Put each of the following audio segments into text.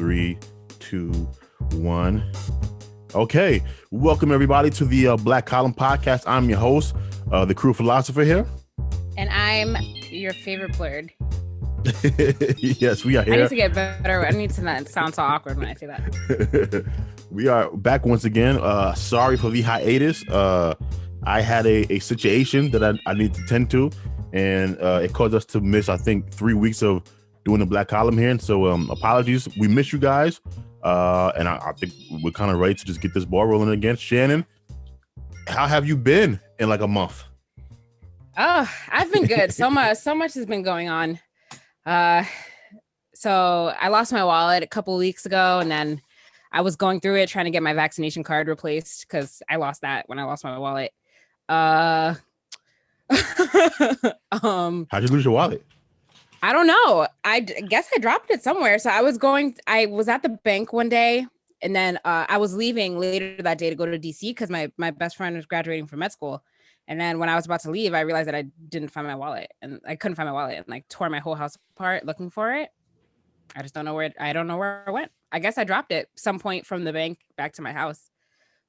3, 2, 1. Okay, welcome everybody to the Black Column Podcast. I'm your host, the crew philosopher here. And I'm your favorite Blerd. Yes, we are here. I need to get better. I need to not sound so awkward when I say that. We are back once again. Sorry for the hiatus. I had a situation that I need to tend to, and it caused us to miss, I think, 3 weeks of doing the Black Column here. And so apologies. We miss you guys. And I think we're kind of ready to just get this ball rolling again. Shannon, how have you been in like a month? Oh, I've been good. So much has been going on. So I lost my wallet a couple of weeks ago, and then I was going through it trying to get my vaccination card replaced because I lost that when I lost my wallet. How'd you lose your wallet? I don't know. I guess I dropped it somewhere. So I was at the bank one day, and then I was leaving later that day to go to DC because my best friend was graduating from med school. And then when I was about to leave, I realized that I didn't find my wallet, and I couldn't find my wallet, and like tore my whole house apart looking for it. I don't know where it went. I guess I dropped it some point from the bank back to my house.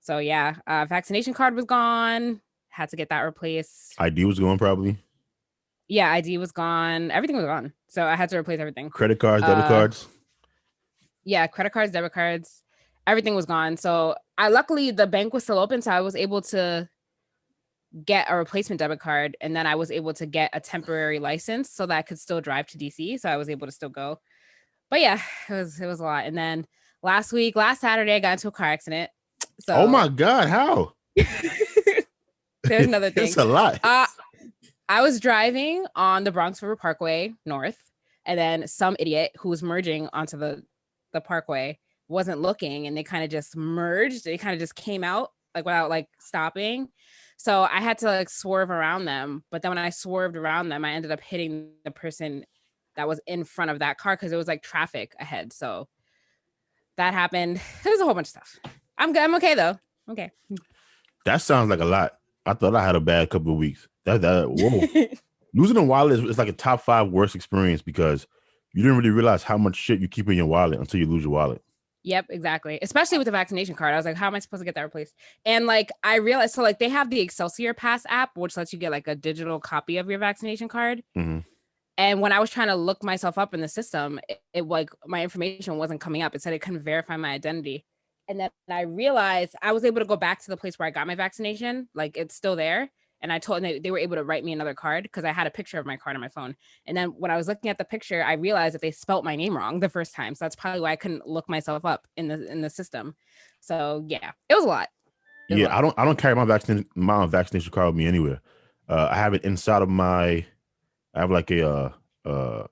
So yeah, vaccination card was gone. Had to get that replaced. ID was gone probably. Yeah, ID was gone. Everything was gone. So I had to replace everything. Credit cards, debit cards. Yeah, credit cards, debit cards. Everything was gone. So luckily the bank was still open. So I was able to get a replacement debit card. And then I was able to get a temporary license so that I could still drive to DC. So I was able to still go. But yeah, it was a lot. And then last Saturday, I got into a car accident. So oh my God, how? There's another thing. It's a lot. I was driving on the Bronx River Parkway North, and then some idiot who was merging onto the parkway wasn't looking, and they kind of just merged. They kind of just came out like without like stopping. So I had to like swerve around them. But then when I swerved around them, I ended up hitting the person that was in front of that car because it was like traffic ahead. So that happened. There's a whole bunch of stuff. I'm good. I'm okay though. Okay. That sounds like a lot. I thought I had a bad couple of weeks. Whoa. Losing a wallet is like a top 5 worst experience because you didn't really realize how much shit you keep in your wallet until you lose your wallet. Yep, exactly. Especially with the vaccination card. I was like, how am I supposed to get that replaced? And like, I realized, so like they have the Excelsior Pass app, which lets you get like a digital copy of your vaccination card. Mm-hmm. And when I was trying to look myself up in the system, it like my information wasn't coming up. It said it couldn't verify my identity. And then I realized I was able to go back to the place where I got my vaccination. Like it's still there. And I told them they were able to write me another card because I had a picture of my card on my phone. And then when I was looking at the picture, I realized that they spelt my name wrong the first time. So that's probably why I couldn't look myself up in the system. So yeah, it was a lot. I don't carry my vaccination card with me anywhere. I have it inside of I have like a what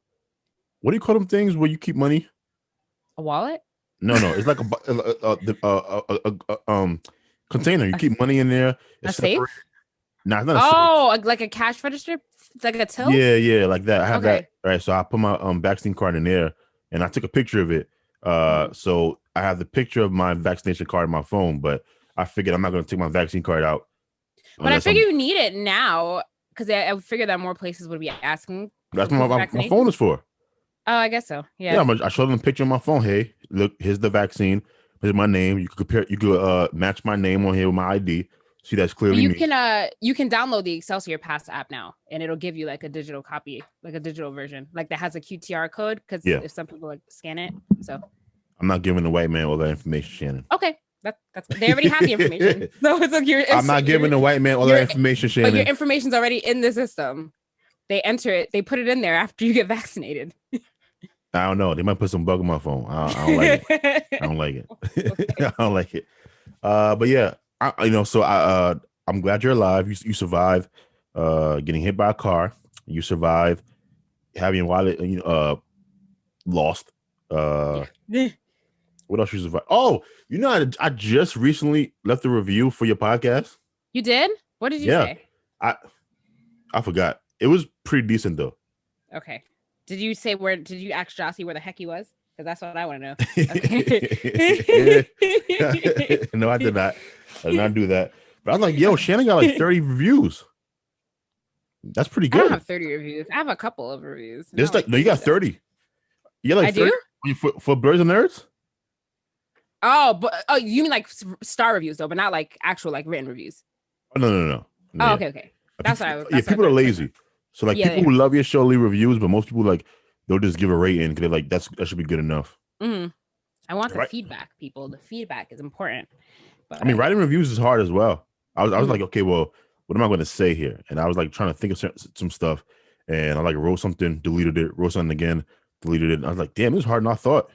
do you call them things where you keep money? A wallet? No, it's like a container. You keep money in there. It's a safe? No, it's not a safe. Like a cash register? Like a till? Yeah, like that. I have that. Right. So I put my vaccine card in there and I took a picture of it. So I have the picture of my vaccination card on my phone, but I figured I'm not going to take my vaccine card out. But I figure you need it now because I figured that more places would be asking. That's what my phone is for. Oh, I guess so. Yeah. I showed them a picture on my phone. Hey, look, here's the vaccine. Here's my name. You could match my name on here with my ID. See, that's clearly you me. You can download the Excelsior Pass app now, and it'll give you like a digital copy, like a digital version, like that has a QTR code. Because if some people like scan it, so I'm not giving the white man all that information, Shannon. Okay, that's they already have the information. So it's like I'm not giving the white man all that information, Shannon. But your information's already in the system. They enter it. They put it in there after you get vaccinated. I don't know. They might put some bug on my phone. I don't like it. I don't like it. I don't like it. But yeah, I'm glad you're alive. You survived getting hit by a car. You survived having your wallet lost. What else you survived? Oh, I just recently left a review for your podcast. You did? What did you say? I forgot. It was pretty decent though. Okay. Did you ask Jossie where the heck he was? Because that's what I want to know. Okay. No, I did not. I did not do that. But I was like, yo, Shannon got like 30 reviews. That's pretty good. I don't have 30 reviews. I have a couple of reviews. You got 30. Yeah, like I 30? Do? For Blerds and Nerds? Oh, but you mean like star reviews though, but not like actual like written reviews. Oh, no. Oh, Yeah. okay. That's what I was. Yeah, people are lazy. So like people who love your show leave reviews, but most people like they'll just give a rating because they're like that should be good enough. Mm-hmm. I want the feedback, people. The feedback is important. But I mean, writing reviews is hard as well. I was like, okay, well, what am I going to say here? And I was like trying to think of some stuff, and I like wrote something, deleted it, wrote something again, deleted it. And I was like, damn, this is harder than I thought.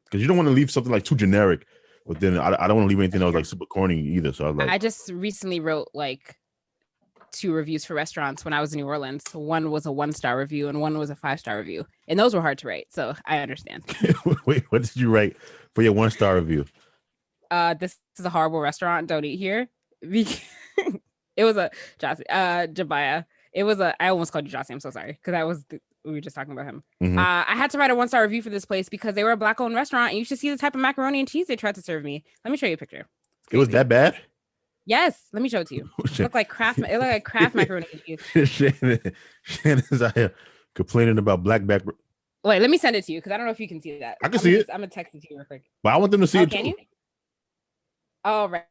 Because you don't want to leave something like too generic, but then I don't want to leave anything that was like super corny either. So I was like, I just recently wrote like 2 reviews for restaurants when I was in New Orleans. One was a 1-star review and one was a 5-star review, and those were hard to write. So I understand. Wait, what did you write for your 1-star review? This is a horrible restaurant. Don't eat here. It was a Jabaya. It was a. I almost called you Jossie. I'm so sorry because we were just talking about him. Mm-hmm. I had to write a 1-star review for this place because they were a Black-owned restaurant, and you should see the type of macaroni and cheese they tried to serve me. Let me show you a picture. It was that bad? Yes, let me show it to you. It looked like Kraft. It looked like Kraft macaroni and cheese. Shannon's out here complaining about black back. Wait, let me send it to you because I don't know if you can see that. I can see it. I'm gonna text it to you real quick. But I want them to see it. Can you? Oh, right.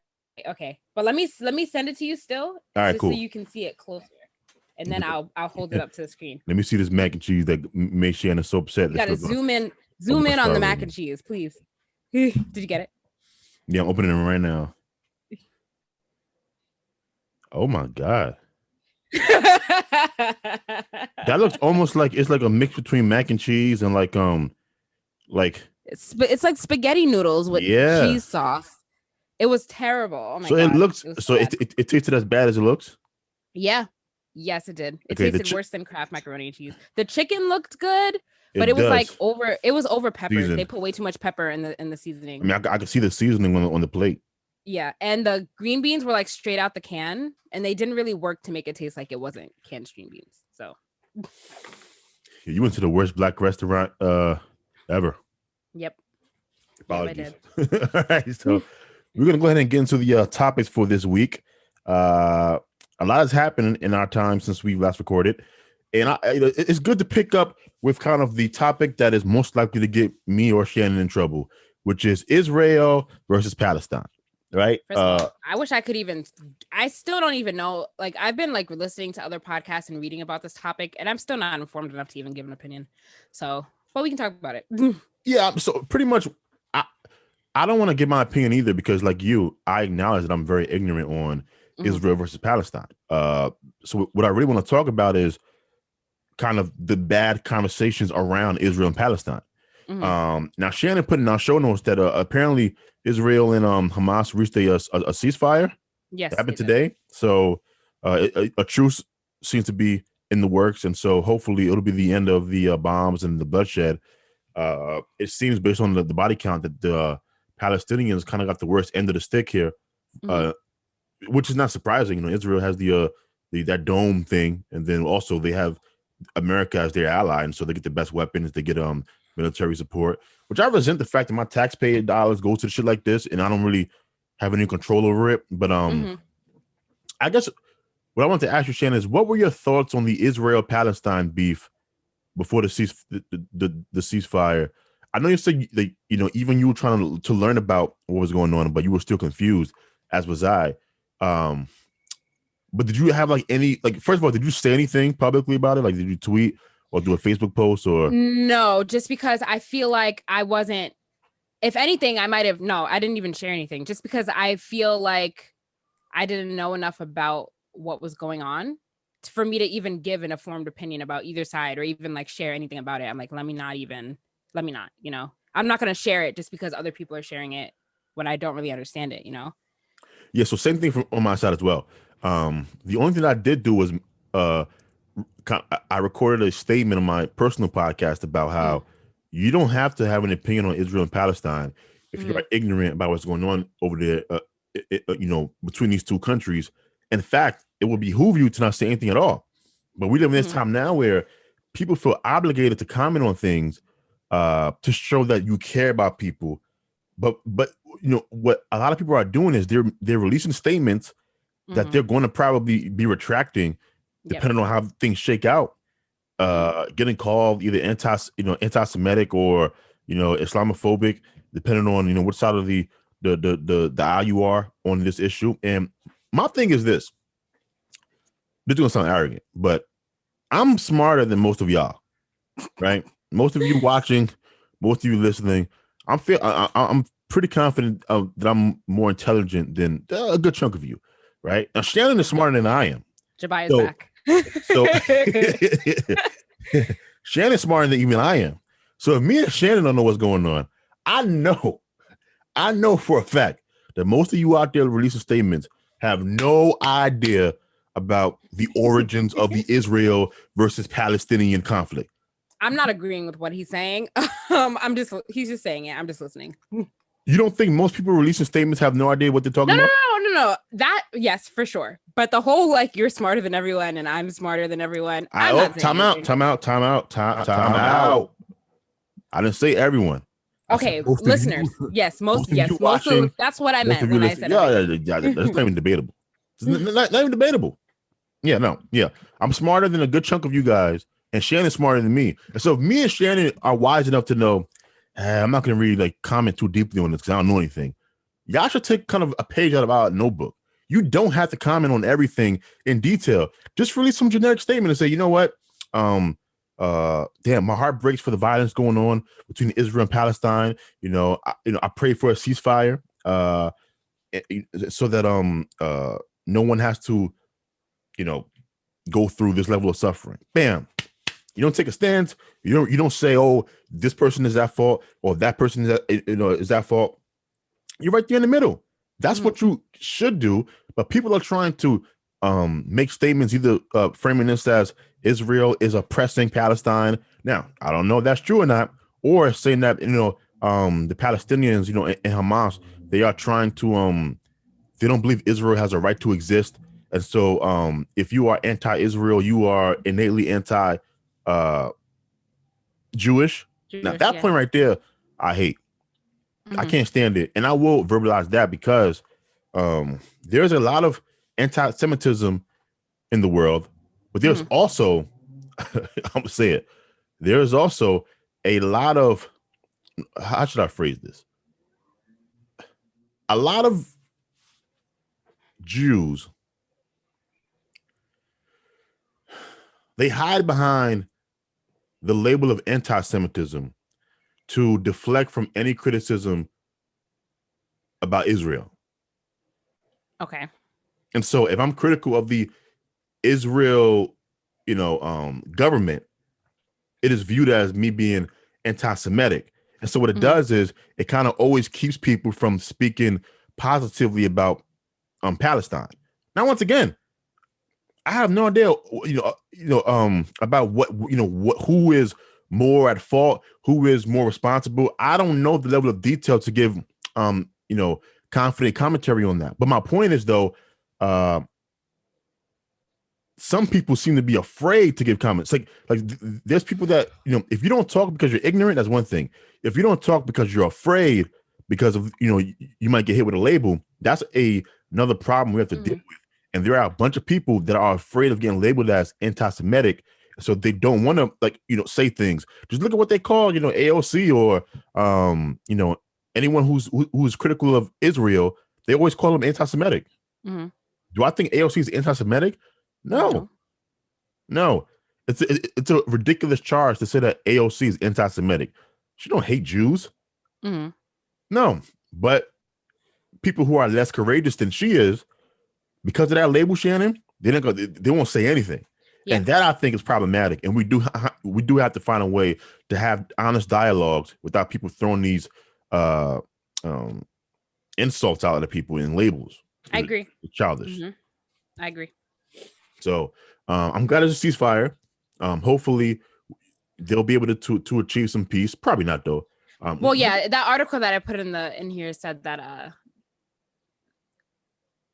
Okay, but let me send it to you still. All right, cool. So you can see it closer, and then I'll hold it up to the screen. Let me see this mac and cheese that made Shannon so upset. You gotta zoom in on the mac and cheese, please. Did you get it? Yeah, I'm opening it right now. Oh my god. That looks almost like it's like a mix between mac and cheese and like it's like spaghetti noodles with cheese sauce. It was terrible. Oh my god. It looks it tasted as bad as it looks? Yeah. Yes, it did. It tasted worse than Kraft macaroni and cheese. The chicken looked good, but it was like over peppered. Seasoned. They put way too much pepper in the seasoning. I mean, I could see the seasoning on the plate. Yeah, and the green beans were like straight out the can, and they didn't really work to make it taste like it wasn't canned green beans. So you went to the worst black restaurant ever. Yep. Apologies. Yep, I did. All right, so we're gonna go ahead and get into the topics for this week. A lot has happened in our time since we last recorded, and it's good to pick up with kind of the topic that is most likely to get me or Shannon in trouble, which is Israel versus Palestine. Right. First of all, I wish I could I still don't even know. Like, I've been like listening to other podcasts and reading about this topic, and I'm still not informed enough to even give an opinion. So, but we can talk about it. Yeah. So pretty much, I don't want to give my opinion either because, like you, I acknowledge that I'm very ignorant on Israel versus Palestine. So what I really want to talk about is kind of the bad conversations around Israel and Palestine. Now Shannon put in our show notes that apparently Israel and Hamas reached a ceasefire. Yes, it happened today. So a truce seems to be in the works, and so hopefully it'll be the end of the bombs and the bloodshed. It seems based on the body count that the Palestinians kind of got the worst end of the stick here, which is not surprising. You know, Israel has that dome thing, and then also they have America as their ally, and so they get the best weapons. They get military support, which I resent the fact that my taxpayer dollars go to shit like this, and I don't really have any control over it. But I guess what I want to ask you, Shannon, is what were your thoughts on the Israel-Palestine beef before the ceasefire? I know you said that, you know, even you were trying to learn about what was going on, but you were still confused, as was I. But did you have like any, like, first of all, did you say anything publicly about it? Like, did you tweet or do a Facebook post or? No, just because I feel like I wasn't, if anything, I didn't even share anything just because I feel like I didn't know enough about what was going on for me to even give an informed opinion about either side or even like share anything about it. I'm like, let me not, you know, I'm not going to share it just because other people are sharing it when I don't really understand it, you know? Yeah. So same thing on my side as well. The only thing I did do was, I recorded a statement on my personal podcast about how you don't have to have an opinion on Israel and Palestine if you're ignorant about what's going on over there, you know, between these two countries. In fact, it would behoove you to not say anything at all. But we live in this time now where people feel obligated to comment on things to show that you care about people. But you know what a lot of people are doing is they're releasing statements that they're going to probably be retracting depending on how things shake out, getting called either anti-Semitic or, you know, Islamophobic. depending on what side of the aisle you are on this issue. And my thing is this: this is gonna sound arrogant, but I'm smarter than most of y'all, right? Most of you watching, most of you listening. I'm pretty confident that I'm more intelligent than a good chunk of you, right? Now Shannon is smarter than I am. Jabai is back. So Shannon's smarter than even I am. So if me and Shannon don't know what's going on, I know for a fact that most of you out there releasing statements have no idea about the origins of the Israel versus Palestinian conflict. I'm not agreeing with what he's saying. He's just saying it. I'm just listening. You don't think most people releasing statements have no idea what they're talking about? No. That, yes, for sure. But the whole, like, you're smarter than everyone and I'm smarter than everyone. Time out. I didn't say everyone. Okay, listeners. Yes, most of, that's what I meant when I said that's not even debatable. It's not even debatable. Yeah. I'm smarter than a good chunk of you guys, and Shannon's smarter than me. And so if me and Shannon are wise enough to know, I'm not going to really like comment too deeply on this because I don't know anything. Y'all should take kind of a page out of our notebook. You don't have to comment on everything in detail. Just release some generic statement and say, you know what? Damn, my heart breaks for the violence going on between Israel and Palestine. I pray for a ceasefire, so that no one has to, go through this level of suffering. Bam. You don't take a stance. You don't say, oh, this person is at fault or that person is at fault. You're right there in the middle. That's what you should do. But people are trying to make statements either framing this as Israel is oppressing Palestine. Now, I don't know if that's true or not, or saying that, the Palestinians, and Hamas, they are trying to, they don't believe Israel has a right to exist. And so if you are anti-Israel, you are innately Jewish. Now, that point right there, I hate. I can't stand it. And I will verbalize that because there's a lot of anti-Semitism in the world, but there's also, I'm gonna say it, there's also a lot of, how should I phrase this? A lot of Jews, they hide behind the label of anti-Semitism to deflect from any criticism about Israel. Okay. And so if I'm critical of the Israel, government, it is viewed as me being anti-Semitic. And so what it does is it kind of always keeps people from speaking positively about Palestine. Now, once again, I have no idea, about who is more at fault, who is more responsible. I don't know the level of detail to give, confident commentary on that. But my point is, though, some people seem to be afraid to give comments. Like there's people that, if you don't talk because you're ignorant, that's one thing. If you don't talk because you're afraid, because of, you might get hit with a label, that's another problem we have to deal with. And there are a bunch of people that are afraid of getting labeled as anti-Semitic, so they don't want to say things. Just look at what they call AOC or anyone who's critical of Israel. They always call them anti-Semitic. Do I think AOC is anti-Semitic? No. It's a ridiculous charge to say that AOC is anti-Semitic. She don't hate Jews. No, but people who are less courageous than she is, because of that label, Shannon, they won't say anything. Yeah. And that, I think, is problematic. And we do have to find a way to have honest dialogues without people throwing these insults out at people in labels. I agree. It's childish. I agree. So I'm glad it's a ceasefire. Hopefully they'll be able to achieve some peace. Probably not, though. That article that I put in here said that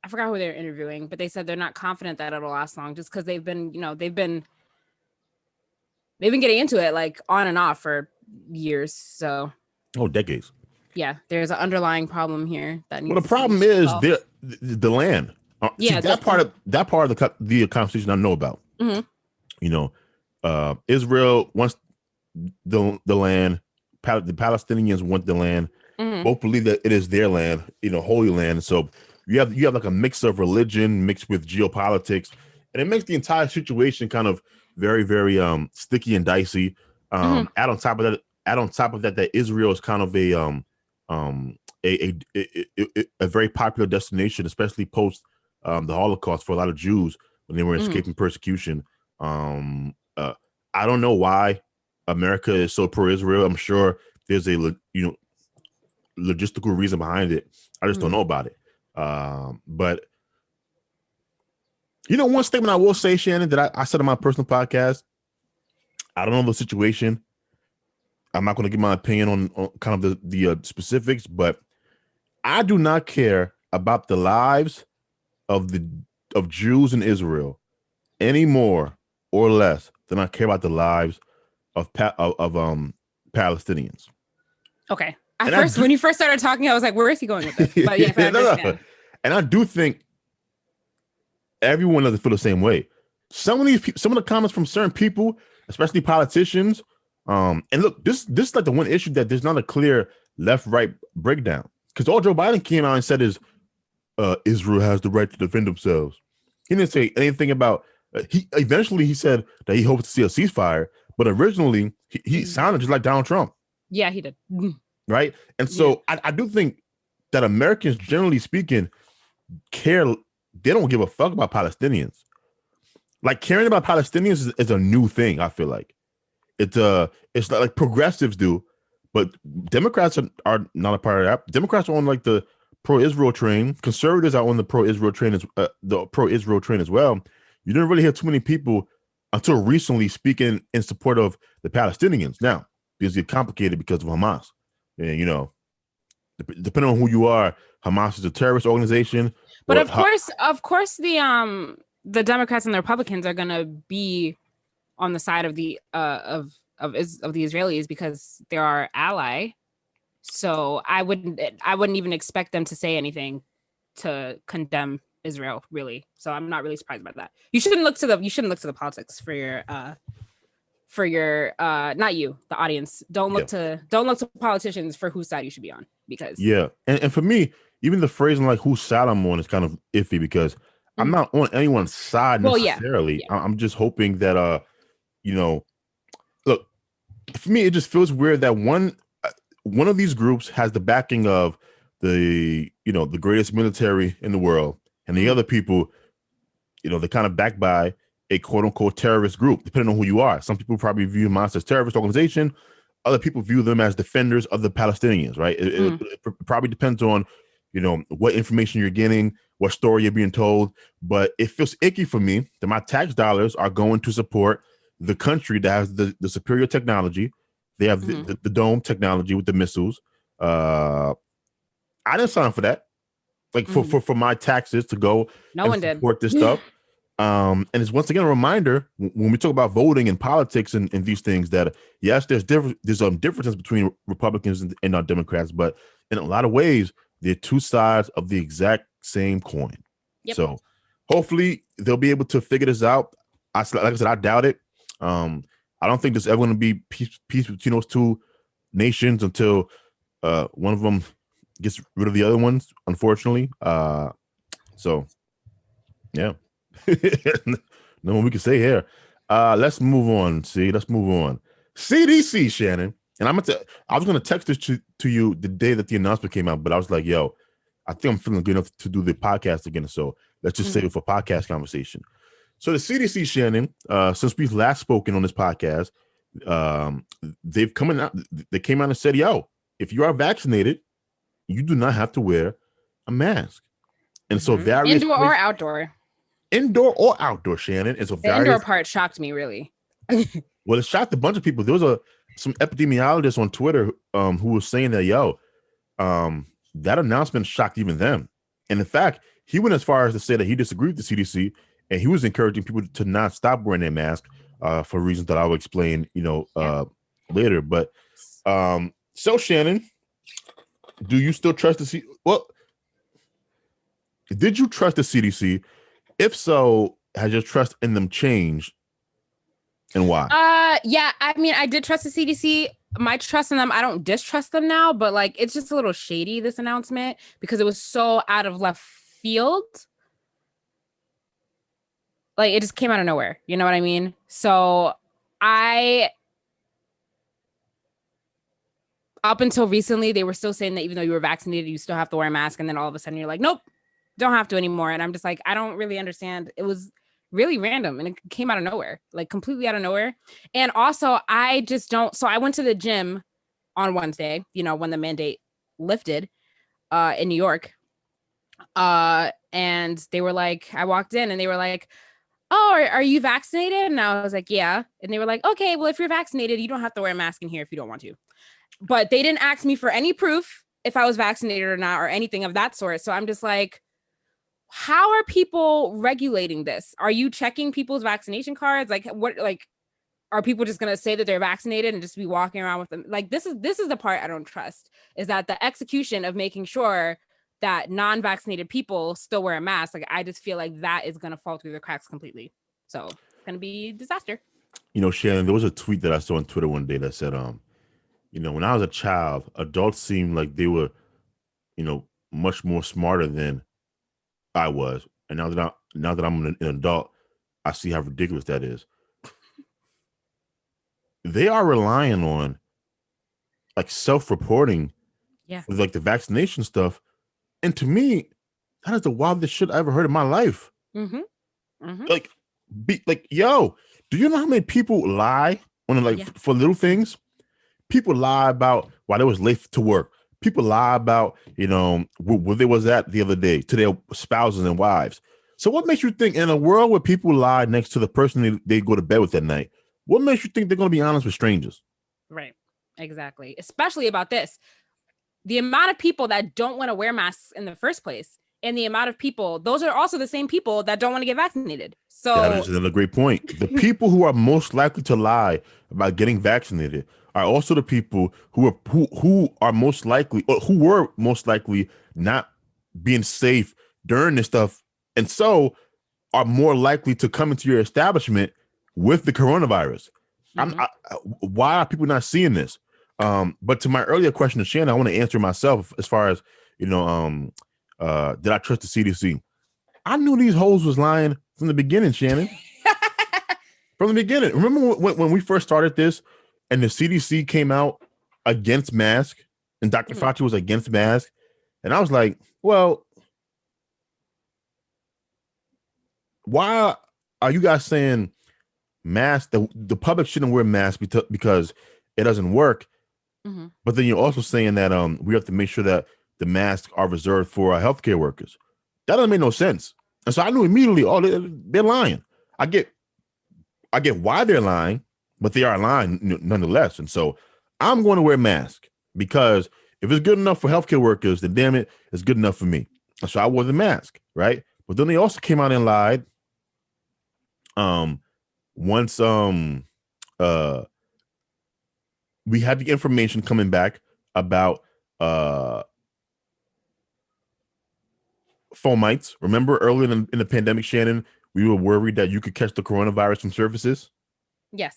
I forgot who they were interviewing, but they said they're not confident that it'll last long, just because they've been getting into it like on and off for years. So decades. Yeah, there's an underlying problem here. The problem is the land. That part of the conversation I know about. Israel wants the land. The Palestinians want the land, Both believe that it is their land, holy land. So you have like a mix of religion mixed with geopolitics, and it makes the entire situation kind of very, very sticky and dicey. Add on top of that, that Israel is kind of a very popular destination, especially post the Holocaust for a lot of Jews when they were escaping persecution. I don't know why America is so pro-Israel. I'm sure there's a logistical reason behind it. I just don't know about it. But one statement I will say, Shannon, that I said on my personal podcast, I don't know the situation. I'm not going to give my opinion on kind of the specifics, but I do not care about the lives of Jews in Israel any more or less than I care about the lives of Palestinians. Okay. When you first started talking, I was like, where is he going with this? But yes, I understand. No. And I do think everyone doesn't feel the same way. Some of the comments from certain people, especially politicians, and look, this is like the one issue that there's not a clear left-right breakdown. Because all Joe Biden came out and said is Israel has the right to defend themselves. He didn't say anything about he said that he hopes to see a ceasefire, but originally he sounded just like Donald Trump. Yeah, he did. Right. And so I do think that Americans, generally speaking, care. They don't give a fuck about Palestinians. Like, caring about Palestinians is a new thing. I feel like it's not like progressives do, but Democrats are not a part of that. Democrats are on like the pro-Israel train. Conservatives are on the pro-Israel train as well. You didn't really hear too many people until recently speaking in support of the Palestinians. Now, things get complicated because of Hamas. And, depending on who you are, Hamas is a terrorist organization. But of course, the Democrats and the Republicans are going to be on the side of the of the Israelis because they're our ally. So I wouldn't even expect them to say anything to condemn Israel, really. So I'm not really surprised about that. You shouldn't look to the politics for your not you, the audience. Don't look to politicians for whose side you should be on, because and for me, even the phrasing like whose side I'm on is kind of iffy because I'm not on anyone's side necessarily. I'm just hoping that look, for me it just feels weird that one of these groups has the backing of the greatest military in the world, and the other people, they're kind of backed by a quote unquote terrorist group, depending on who you are. Some people probably view Hamas as terrorist organization. Other people view them as defenders of the Palestinians, right? It probably depends on, what information you're getting, what story you're being told. But it feels icky for me that my tax dollars are going to support the country that has the superior technology. They have the dome technology with the missiles. I didn't sign up for that. Like for my taxes to go support this stuff. And it's once again a reminder when we talk about voting and politics and these things that yes, there's differences between Republicans and Democrats, but in a lot of ways they're two sides of the exact same coin. Yep. So hopefully they'll be able to figure this out. Like I said, I doubt it. I don't think there's ever going to be peace between those two nations until one of them gets rid of the other ones, unfortunately. So yeah. No one we can say here. Let's move on. Let's move on. CDC, Shannon. And I was gonna text this to you the day that the announcement came out, but I was like, yo, I think I'm feeling good enough to do the podcast again. So let's just save it for podcast conversation. So the CDC, Shannon, since we've last spoken on this podcast, they came out and said, yo, if you are vaccinated, you do not have to wear a mask. And so various indoor or outdoor. Indoor or outdoor, Shannon. And so the indoor part shocked me, really. Well, it shocked a bunch of people. There was some epidemiologists on Twitter who was saying that, that announcement shocked even them. And in fact, he went as far as to say that he disagreed with the CDC, and he was encouraging people to not stop wearing their mask for reasons that I will explain, later. But so, Shannon, do you still trust the CDC? Well, did you trust the CDC? If so, has your trust in them changed, and why? Yeah, I mean, I did trust the CDC my trust in them, I don't distrust them now, but like it's just a little shady, this announcement, because it was so out of left field. Like it just came out of nowhere. You know what I mean? So I up until recently, they were still saying that even though you were vaccinated, you still have to wear a mask. And then all of a sudden you're like, nope, don't have to anymore. And I'm just like, I don't really understand. It was really random and it came out of nowhere, like completely out of nowhere. And also, I just don't. So I went to the gym on Wednesday, you know, when the mandate lifted in New York. And they were like, I walked in and they were like, oh, are you vaccinated? And I was like, yeah. And they were like, okay, well, if you're vaccinated, you don't have to wear a mask in here if you don't want to. But they didn't ask me for any proof if I was vaccinated or not or anything of that sort. So I'm just like, how are people regulating this? Are you checking people's vaccination cards? Like what, like, are people just going to say that they're vaccinated and just be walking around with them? Like this is the part I don't trust, is that the execution of making sure that non-vaccinated people still wear a mask. Like I just feel like that is going to fall through the cracks completely. So it's going to be a disaster. You know, Shannon, there was a tweet that I saw on Twitter one day that said, you know, when I was a child, adults seemed like they were, you know, much more smarter than I was, and now that I'm an adult, I see how ridiculous that is. They are relying on like self-reporting Yeah. with like the vaccination stuff, and to me, that is the wildest shit I ever heard in my life. Mm-hmm. Mm-hmm. Like, yo, do you know how many people lie on like for little things? People lie about why they was late to work. People lie about, you know, where they was at the other day to their spouses and wives. So what makes you think in a world where people lie next to the person they go to bed with at night, what makes you think they're going to be honest with strangers? Right. Exactly. Especially about this. The amount of people that don't want to wear masks in the first place and the amount of people, those are also the same people that don't want to get vaccinated. So that is another great point. The people who are most likely to lie about getting vaccinated are also the people who are most likely, or who were most likely not being safe during this stuff, and so are more likely to come into your establishment with the coronavirus. Why are people not seeing this? But to my earlier question to Shannon, I want to answer myself as far as, you know, did I trust the CDC? I knew these hoes was lying from the beginning, Shannon. From the beginning. Remember when we first started this and the CDC came out against mask and Dr. Fauci was against mask? And I was like, well, why are you guys saying mask? The public shouldn't wear masks because it doesn't work. But then you're also saying that we have to make sure that the masks are reserved for our healthcare workers. That doesn't make no sense. And so I knew immediately, oh, they're lying. I get why they're lying, but they are lying nonetheless. And so I'm going to wear a mask because if it's good enough for healthcare workers, then damn it, it's good enough for me. And so I wore the mask, right? But then they also came out and lied. Once we had the information coming back about fomites. Remember earlier in the pandemic, Shannon, we were worried that you could catch the coronavirus from surfaces. Yes.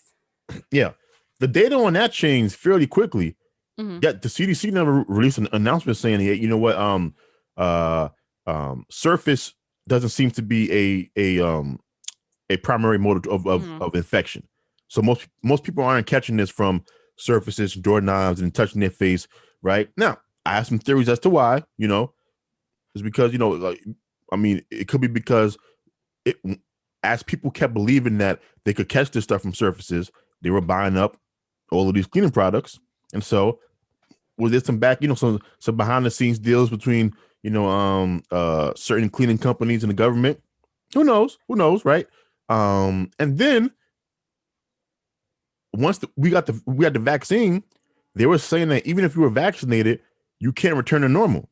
Yeah. The data on that changed fairly quickly. Yet the CDC never released an announcement saying, hey, you know what, surface doesn't seem to be a primary mode of infection. So most people aren't catching this from surfaces, doorknobs, and touching their face. Right now, I have some theories as to why. You know, it's because, you know, like, I mean, it could be because as people kept believing that they could catch this stuff from surfaces, they were buying up all of these cleaning products, and so was there some some behind the scenes deals between, you know, certain cleaning companies and the government? Who knows, right? And then once we had the vaccine, they were saying that even if you were vaccinated, you can't return to normal,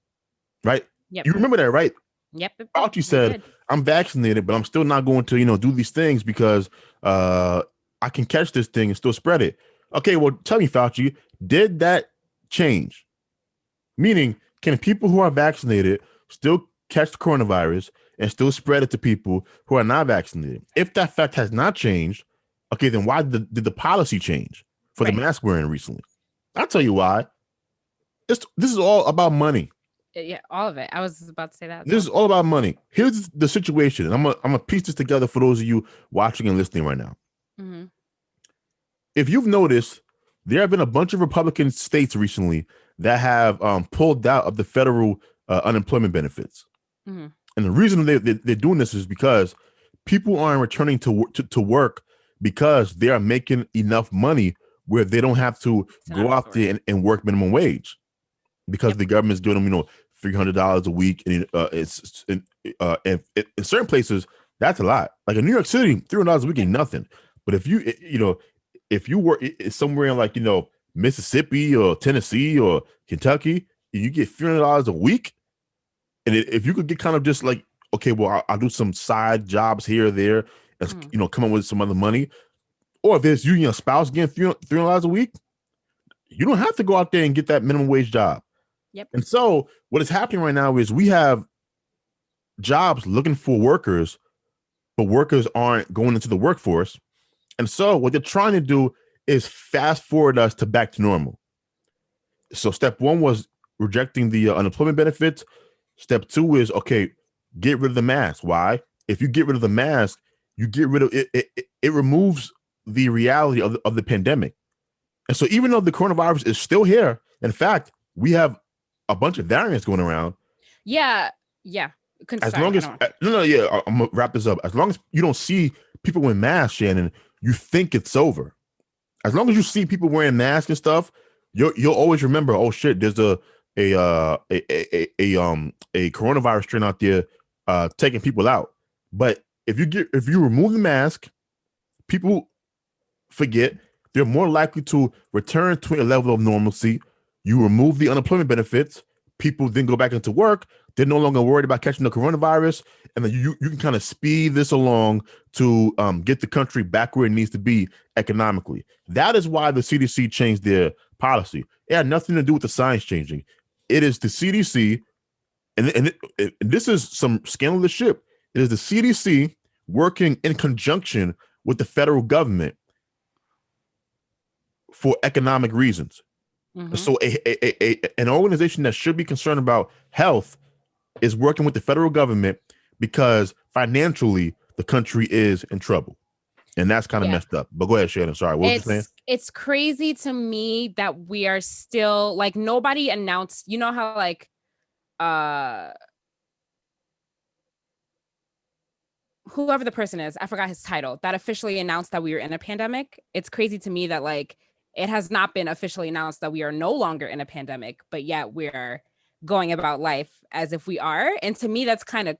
right? Yep. You remember that, right? Yep. Fauci said, I'm vaccinated, but I'm still not going to, you know, do these things because I can catch this thing and still spread it. Okay, well, tell me, Fauci, did that change? Meaning, can people who are vaccinated still catch the coronavirus and still spread it to people who are not vaccinated? If that fact has not changed, okay, then why did the policy change for the mask wearing recently? I'll tell you why. This is all about money. Yeah, all of it. I was about to say that. This is all about money. Here's the situation. And I'm gonna piece this together for those of you watching and listening right now. Mm-hmm. If you've noticed, there have been a bunch of Republican states recently that have pulled out of the federal unemployment benefits. Mm-hmm. And the reason they're doing this is because people aren't returning to work because they are making enough money where they don't have to go out there and work minimum wage, because the government's giving them, $300 a week, and in certain places that's a lot. Like in New York City, $300 a week ain't nothing. But if you work somewhere in like Mississippi or Tennessee or Kentucky, you get $300 a week, and if you could get kind of just like, okay, well, I'll do some side jobs here or there, and come up with some other money, or if there's you and your spouse getting $300 a week, you don't have to go out there and get that minimum wage job. Yep. And so what is happening right now is we have jobs looking for workers, but workers aren't going into the workforce. And so what they're trying to do is fast forward us back to normal. So step one was rejecting the unemployment benefits. Step two is, okay, get rid of the mask. Why? If you get rid of the mask, you get rid of it. It removes the reality of the pandemic. And so even though the coronavirus is still here, in fact, we have a bunch of variants going around. Yeah. As long as I'm gonna wrap this up. As long as you don't see people wearing masks, Shannon, you think it's over. As long as you see people wearing masks and stuff, you'll always remember, oh shit, there's a coronavirus strain out there taking people out. But if you remove the mask, people forget. They're more likely to return to a level of normalcy. You remove the unemployment benefits, people then go back into work. They're no longer worried about catching the coronavirus, and then you can kind of speed this along to get the country back where it needs to be economically. That is why the CDC changed their policy. It had nothing to do with the science changing. It is the CDC, and this is some scandalous shit. It is the CDC working in conjunction with the federal government for economic reasons. Mm-hmm. So an organization that should be concerned about health is working with the federal government because financially the country is in trouble. And that's kind of messed up. But go ahead, Shannon. Sorry, what were you saying? It's crazy to me that we are still, like, nobody announced, you know how, like, whoever the person is, I forgot his title, that officially announced that we were in a pandemic. It's crazy to me that, like, it has not been officially announced that we are no longer in a pandemic, but yet we're going about life as if we are. And to me, that's kind of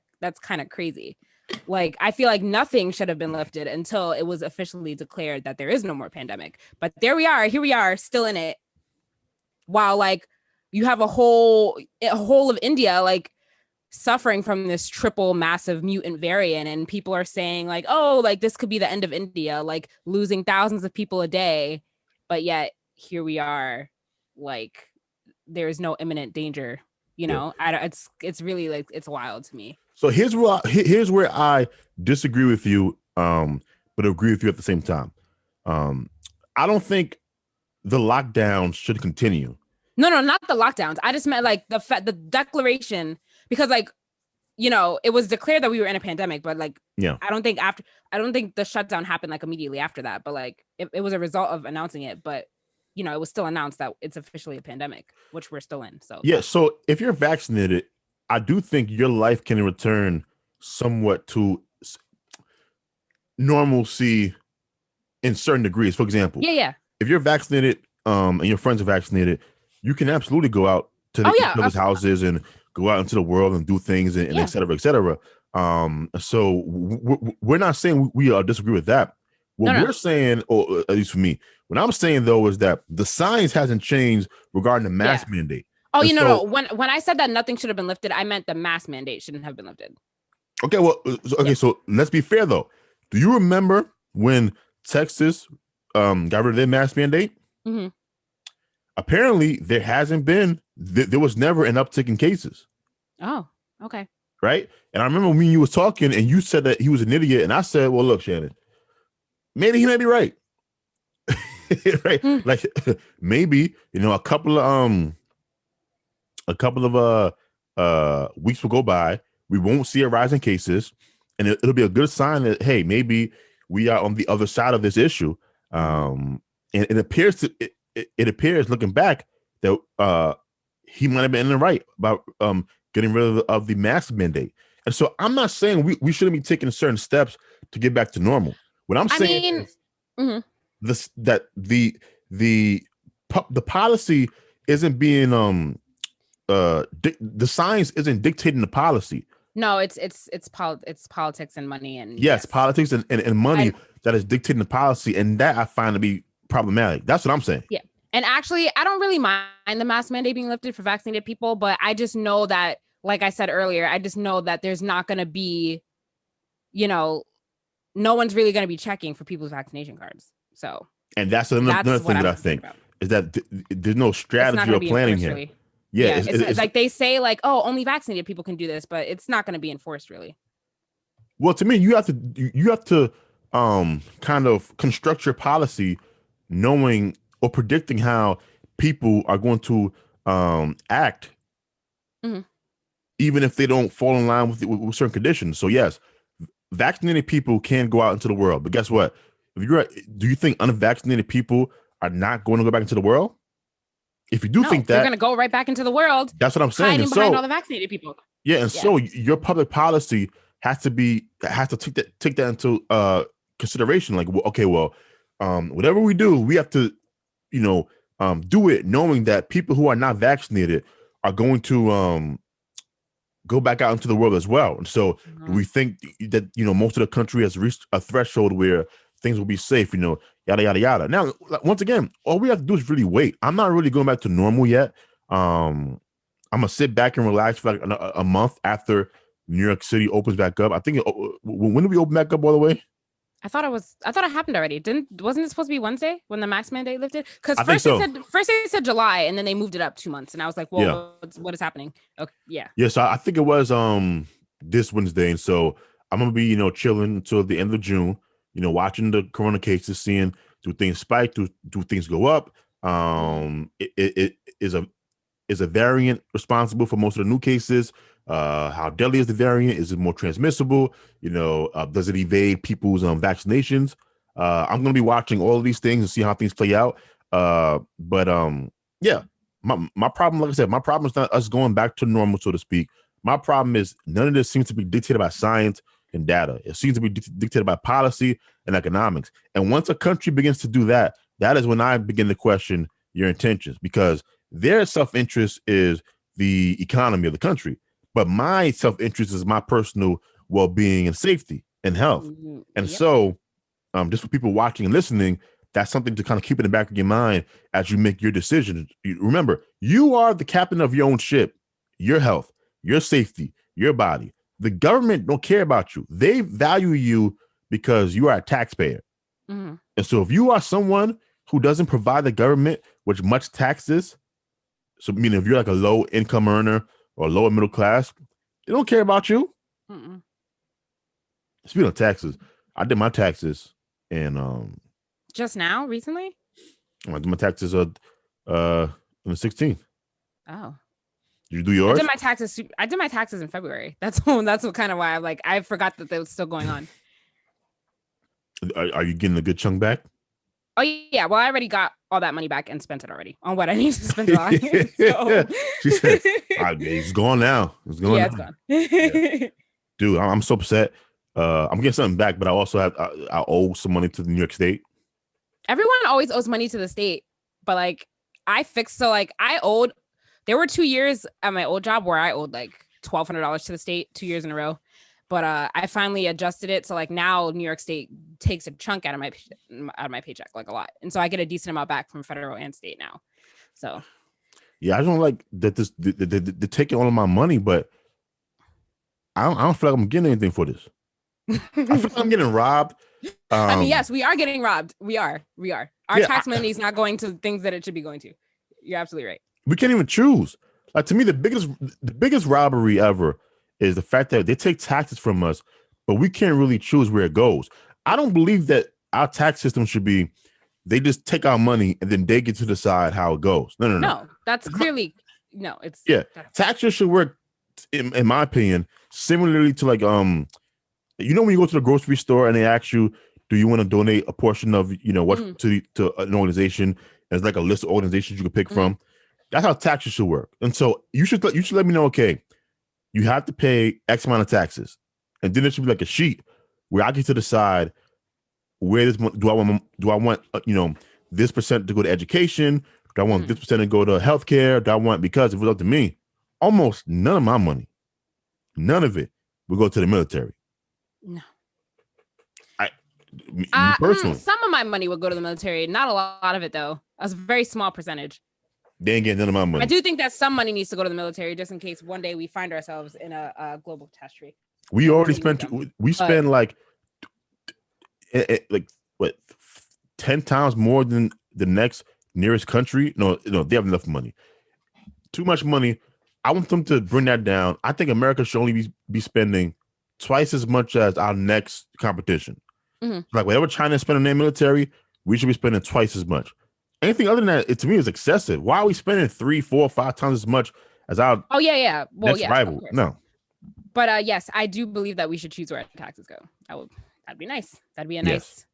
crazy. Like, I feel like nothing should have been lifted until it was officially declared that there is no more pandemic. But here we are, still in it. While, like, you have a whole of India, like, suffering from this triple massive mutant variant, and people are saying, like, oh, like, this could be the end of India, like, losing thousands of people a day. But yet here we are, like, there is no imminent danger. It's really, like, it's wild to me. So here's where I disagree with you, but agree with you at the same time. I don't think the lockdowns should continue. No, not the lockdowns. I just meant, like, the declaration, because, like, it was declared that we were in a pandemic, but, like, I don't think the shutdown happened, like, immediately after that, but, like, it was a result of announcing it, but it was still announced that it's officially a pandemic, which we're still in. So so if you're vaccinated, I do think your life can return somewhat to normalcy in certain degrees. For example, if you're vaccinated, and your friends are vaccinated, you can absolutely go out to each other's houses and go out into the world and do things and et cetera, et cetera. So we're not saying we disagree with that. What we're saying, or at least for me, what I'm saying though is that the science hasn't changed regarding the mask mandate. Oh, no. When I said that nothing should have been lifted, I meant the mask mandate shouldn't have been lifted. Okay, well, so let's be fair though. Do you remember when Texas got rid of their mask mandate? Mm-hmm. Apparently, there hasn't been. There was never an uptick in cases. Oh, okay. Right, and I remember when you was talking and you said that he was an idiot, and I said, "Well, look, Shannon, maybe he may be right." right? Like maybe a couple of weeks will go by. We won't see a rise in cases, and it'll be a good sign that hey, maybe we are on the other side of this issue. And it appears it appears looking back that he might have been in the right about getting rid of the mask mandate. And so I'm not saying we shouldn't be taking certain steps to get back to normal. What I'm saying is that the policy isn't being the science isn't dictating the policy. No, it's politics and money and yes. Politics and money that is dictating the policy, and that I find to be problematic. That's what I'm saying. Yeah. And actually, I don't really mind the mask mandate being lifted for vaccinated people, but I just know that, like I said earlier, I just know that there's not going to be, no one's really going to be checking for people's vaccination cards. So, and that's another thing that I think is that there's no strategy or planning here. Really. Yeah, it's like they say, like, oh, only vaccinated people can do this, but it's not going to be enforced, really. Well, to me, you have to kind of construct your policy knowing or predicting how people are going to act, even if they don't fall in line with certain conditions. So yes, vaccinated people can go out into the world, but guess what? Do you think unvaccinated people are not going to go back into the world? If you do think that, they're going to go right back into the world. That's what I'm saying. Hiding behind all the vaccinated people. Yeah, and so your public policy has to take that into consideration. Like, whatever we do, we have to, do it knowing that people who are not vaccinated are going to go back out into the world as well. And so we think that most of the country has reached a threshold where things will be safe, yada, yada, yada. Now, once again, all we have to do is really wait. I'm not really going back to normal yet. I'm going to sit back and relax for like a month after New York City opens back up. I think, when do we open back up all the way? I thought it happened already. Wasn't it supposed to be Wednesday when the max mandate lifted? Because first they said July, and then they moved it up 2 months. And I was like, well, what is happening? Okay, yeah. Yeah, so I think it was this Wednesday. And so I'm going to be, chilling until the end of June. Watching the corona cases, seeing do things spike, do things go up? It is a variant responsible for most of the new cases? How deadly is the variant? Is it more transmissible? Does it evade people's vaccinations? I'm going to be watching all of these things and see how things play out. But my problem, like I said, my problem is not us going back to normal, so to speak. My problem is none of this seems to be dictated by science and data. It seems to be dictated by policy and economics. And once a country begins to do that, that is when I begin to question your intentions, because their self-interest is the economy of the country. But my self-interest is my personal well-being and safety and health. And so just for people watching and listening, that's something to kind of keep in the back of your mind as you make your decisions. Remember, you are the captain of your own ship, your health, your safety, your body. The government don't care about you. They value you because you are a taxpayer. And so if you are someone who doesn't provide the government with much taxes, so meaning if you're like a low income earner or lower middle class, they don't care about you. Speaking of taxes, I did my taxes and just now, recently? I did my taxes on the 16th. Oh. Did you do yours? I did my taxes in February. That's what kind of why I forgot that they was still going on. Are you getting a good chunk back? Oh yeah, well I already got all that money back and spent it already on what I need to spend it on. So. She said, "It's gone now. It's gone. Yeah, it's gone." Yeah. Dude, I'm so upset. I'm getting something back, but I also I owe some money to the New York State. Everyone always owes money to the state, but I owed. There were 2 years at my old job where I owed like $1,200 to the state 2 years in a row. But I finally adjusted it. So like now New York State takes a chunk out of my paycheck, like a lot. And so I get a decent amount back from federal and state now. So. Yeah, I don't like that they're taking all of my money, but I don't feel like I'm getting anything for this. I feel like I'm getting robbed. I mean, yes, we are getting robbed. We are. Our tax money is not going to things that it should be going to. You're absolutely right. We can't even choose. Like, to me, the biggest robbery ever is the fact that they take taxes from us, but we can't really choose where it goes. I don't believe that our tax system should be they just take our money and then they get to decide how it goes. No. No, that's clearly no. It's taxes should work, in my opinion, similarly to like when you go to the grocery store and they ask you, do you want to donate a portion of what to an organization? There's like a list of organizations you can pick from. That's how taxes should work. And so you should let me know. Okay, you have to pay X amount of taxes, and then there should be like a sheet where I get to decide where this do I want this percent to go to education? Do I want this percent to go to healthcare? Do I want, because if it was up to me, almost none of my money, none of it will go to the military. No. Personally, some of my money would go to the military. Not a lot of it, though. A very small percentage. They ain't getting none of my money. I do think that some money needs to go to the military, just in case one day we find ourselves in a global catastrophe. We already spent. We spend like 10 times more than the next nearest country. No, they have enough money. Too much money. I want them to bring that down. I think America should only be spending twice as much as our next competition. Like whatever China is spending their military, we should be spending twice as much. Anything other than that, to me, is excessive. Why are we spending 3, 4, 5 times as much as our next rival? No. But yes, I do believe that we should choose where our taxes go. That'd be nice. That'd be a nice.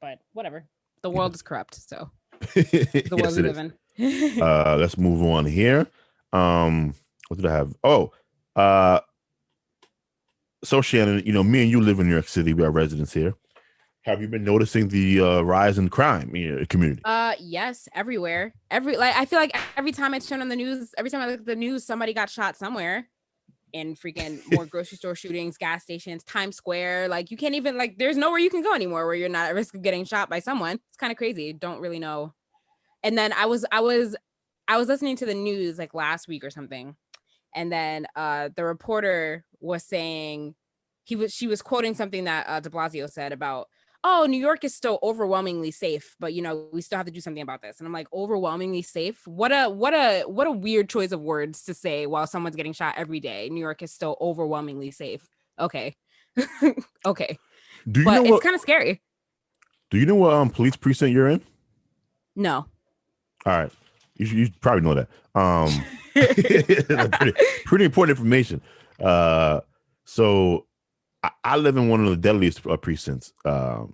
But whatever. The world is corrupt, so the world we live in. Let's move on here. What did I have? So Shannon, me and you live in New York City. We are residents here. Have you been noticing the rise in crime in your community? Yes, everywhere. I feel like every time I turn on the news, every time I look at the news, somebody got shot somewhere. In freaking more grocery store shootings, gas stations, Times Square. Like you can't even there's nowhere you can go anymore where you're not at risk of getting shot by someone. It's kind of crazy. Don't really know. And then I was listening to the news like last week or something. And then the reporter was saying she was quoting something that de Blasio said about, New York is still overwhelmingly safe, but we still have to do something about this. And I'm like, overwhelmingly safe? What a weird choice of words to say while someone's getting shot every day. New York is still overwhelmingly safe. Okay. Okay. But it's kind of scary. Do you know what police precinct you're in? No. All right. You probably know that. Pretty important information. So I live in one of the deadliest precincts. I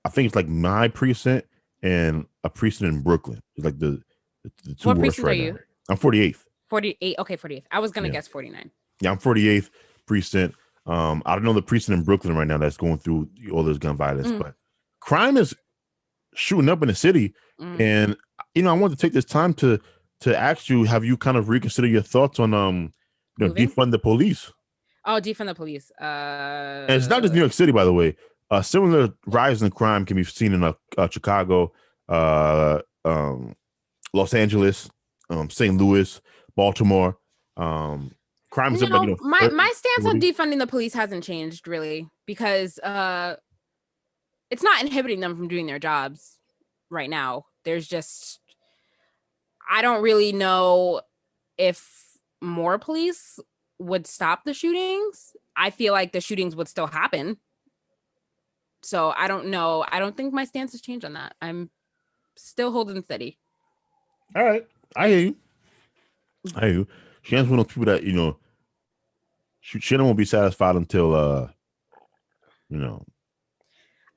think it's like my precinct and a precinct in Brooklyn. It's like the two what worst precinct right are you? now. I'm 48th. 48. Okay, 48th. I was gonna guess 49. Yeah, I'm 48th precinct. I don't know the precinct in Brooklyn right now that's going through all this gun violence, but crime is shooting up in the city. And I wanted to take this time to ask you, have you kind of reconsidered your thoughts on defund the police? Oh, defund the police. And it's not just New York City, by the way. Similar rise in crime can be seen in Chicago, Los Angeles, St. Louis, Baltimore. Crime is my stance on defunding the police hasn't changed really, because it's not inhibiting them from doing their jobs right now. There's just, I don't really know if more police would stop the shootings. I feel like the shootings would still happen. So I don't know. I don't think my stance has changed on that. I'm still holding steady. All right. I hear you. Shannon's one of those people that, Shannon won't be satisfied until,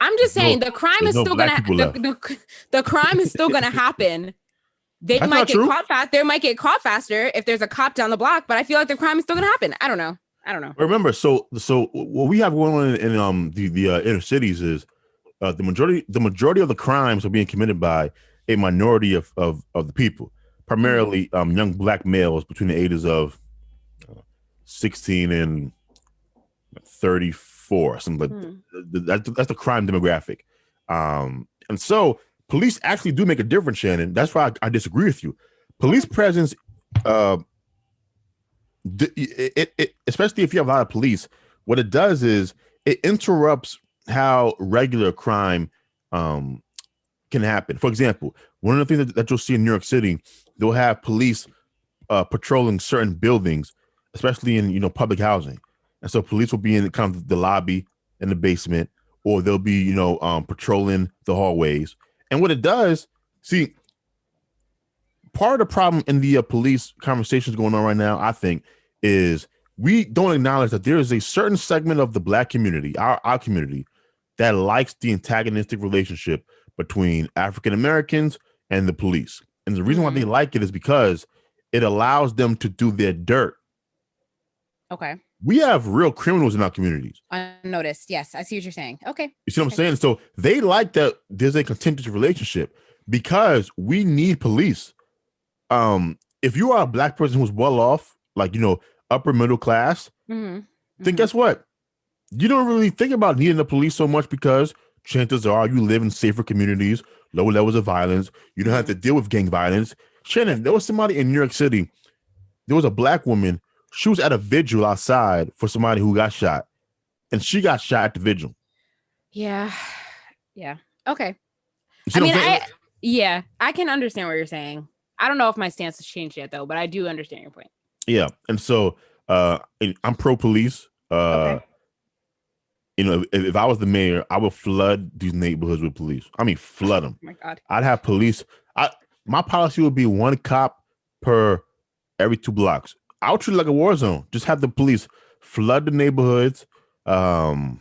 I'm just saying the crime is still the crime is still gonna happen. They might get caught fast. They might get caught faster if there's a cop down the block, but I feel like the crime is still gonna happen. I don't know. Remember, so what we have going on in the inner cities is the majority of the crimes are being committed by a minority of the people, primarily young black males between the ages of 16 and 34, something like that's the crime demographic. And so police actually do make a difference, Shannon. That's why I disagree with you. Police presence, especially if you have a lot of police, what it does is it interrupts how regular crime can happen. For example, one of the things that you'll see in New York City, they'll have police patrolling certain buildings, especially in public housing. And so police will be in kind of the lobby, in the basement, or they'll be, patrolling the hallways. And what it does, see, part of the problem in the police conversations going on right now, I think, is we don't acknowledge that there is a certain segment of the Black community, our community, that likes the antagonistic relationship between African Americans and the police. And the reason why they like it is because it allows them to do their dirt. Okay. We have real criminals in our communities. Unnoticed. Yes, I see what you're saying. Okay. You see what I'm saying? So they like that there's a contentious relationship because we need police. If you are a Black person who's well off, like, upper middle class, then guess what? You don't really think about needing the police so much because chances are you live in safer communities, low levels of violence. You don't have to deal with gang violence. Shannon, there was somebody in New York City. There was a Black woman. She was at a vigil outside for somebody who got shot, and she got shot at the vigil. Yeah. Okay. I can understand what you're saying. I don't know if my stance has changed yet, though, but I do understand your point. Yeah, and so I'm pro police. Okay. If I was the mayor, I would flood these neighborhoods with police. I mean, flood them. Oh my God. I'd have police. My policy would be 1 cop per every 2 blocks. I would treat it like a war zone. Just have the police flood the neighborhoods, or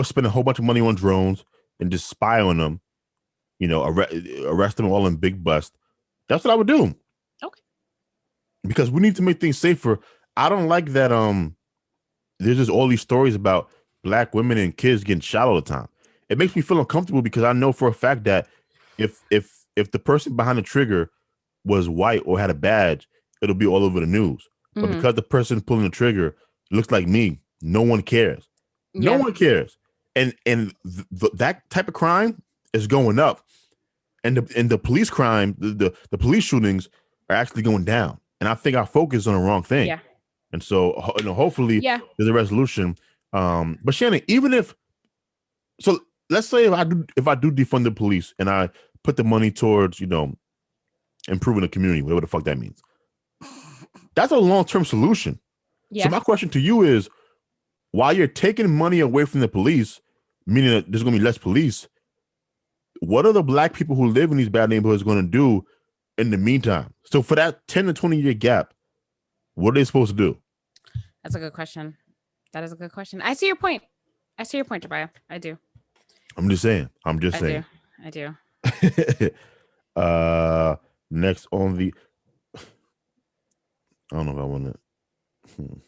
spend a whole bunch of money on drones and just spy on them, arrest them all in big bust. That's what I would do. Okay. Because we need to make things safer. I don't like that there's just all these stories about Black women and kids getting shot all the time. It makes me feel uncomfortable because I know for a fact that if the person behind the trigger was white or had a badge, it'll be all over the news. But because the person pulling the trigger looks like me, no one cares. Yeah. No one cares. And that type of crime is going up. And the police crime, the police shootings are actually going down. And I think our focus is on the wrong thing. Yeah. And so, hopefully there's a resolution. But Shannon, so let's say if I do defund the police and I put the money towards, improving the community, whatever the fuck that means. That's a long-term solution. Yeah. So my question to you is, while you're taking money away from the police, meaning that there's going to be less police, what are the Black people who live in these bad neighborhoods going to do in the meantime? So for that 10 to 20 year gap, what are they supposed to do? That's a good question. That is a good question. I see your point. Tobias. I do. I'm just saying. I do. Next on the, I don't know if I want to.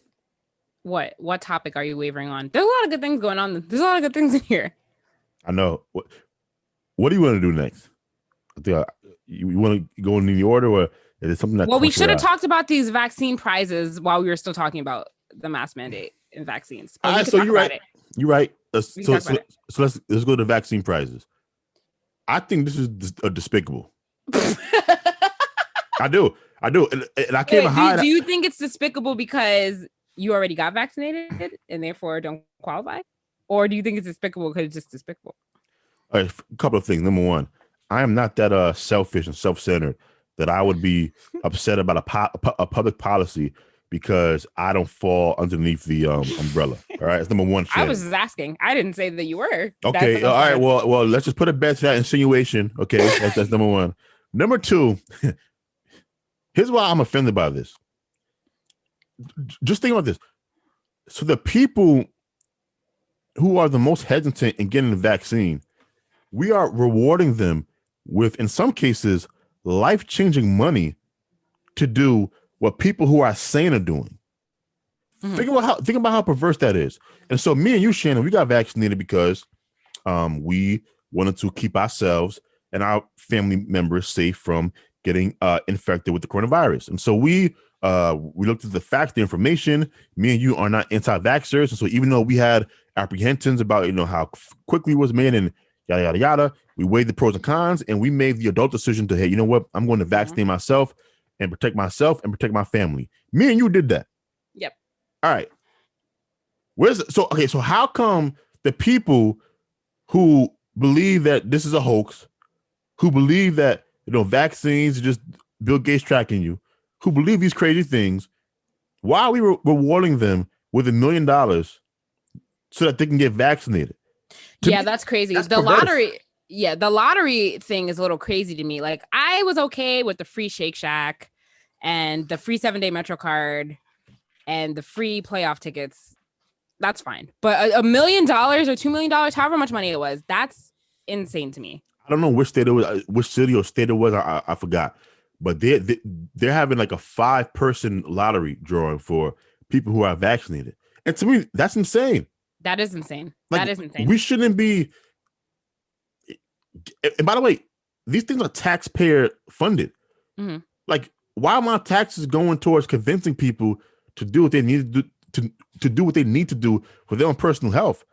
What topic are you wavering on? There's a lot of good things going on. There's a lot of good things in here. I know. What do you want to do next? I think you want to go in the order, or is it something that? Well, we should have talked about these vaccine prizes while we were still talking about the mask mandate and vaccines. All right, so you're right. You're right. So let's go to vaccine prizes. I think this is despicable. I do. And I can't even hide. Do you think it's despicable because you already got vaccinated and therefore don't qualify? Or do you think it's despicable because it's just despicable? All right, a couple of things. Number one, I am not that selfish and self-centered that I would be upset about a public policy because I don't fall underneath the umbrella. All right, that's number one. Shannon. I was just asking. I didn't say that you were. Okay, all right. Well, let's just put a bet to that insinuation. Okay, that's number one. Number two, here's why I'm offended by this. Just think about this. So the people who are the most hesitant in getting the vaccine, we are rewarding them with, in some cases, life-changing money to do what people who are sane are doing. Mm-hmm. Think about how perverse that is. And so me and you, Shannon, we got vaccinated because we wanted to keep ourselves and our family members safe from getting infected with the coronavirus. And so we looked at the facts, the information. Me and you are not anti-vaxxers. And so even though we had apprehensions about, how quickly it was made and yada, yada, yada, we weighed the pros and cons and we made the adult decision to, hey, you know what? I'm going to vaccinate myself and protect myself and protect my family. Me and you did that. Yep. All right. So how come the people who believe that this is a hoax, who believe that, vaccines are just Bill Gates tracking you, who believe these crazy things, why are we rewarding them with $1 million so that they can get vaccinated? To Yeah, me, that's crazy. that's The perverse. lottery, yeah, the lottery thing is a little crazy to me. Like, I was okay with the free Shake Shack and the free 7-day Metro card and the free playoff tickets. That's fine. But $1 million or $2 million, however much money it was, that's insane to me. I don't know which state it was, which city or state it was. I forgot. But they're having like a 5-person lottery drawing for people who are vaccinated, and to me, that's insane. That is insane. Like, That is insane. we shouldn't be. And by the way, these things are taxpayer funded. Mm-hmm. Like, why are my taxes going towards convincing people to do what they need to do to do what they need to do for their own personal health?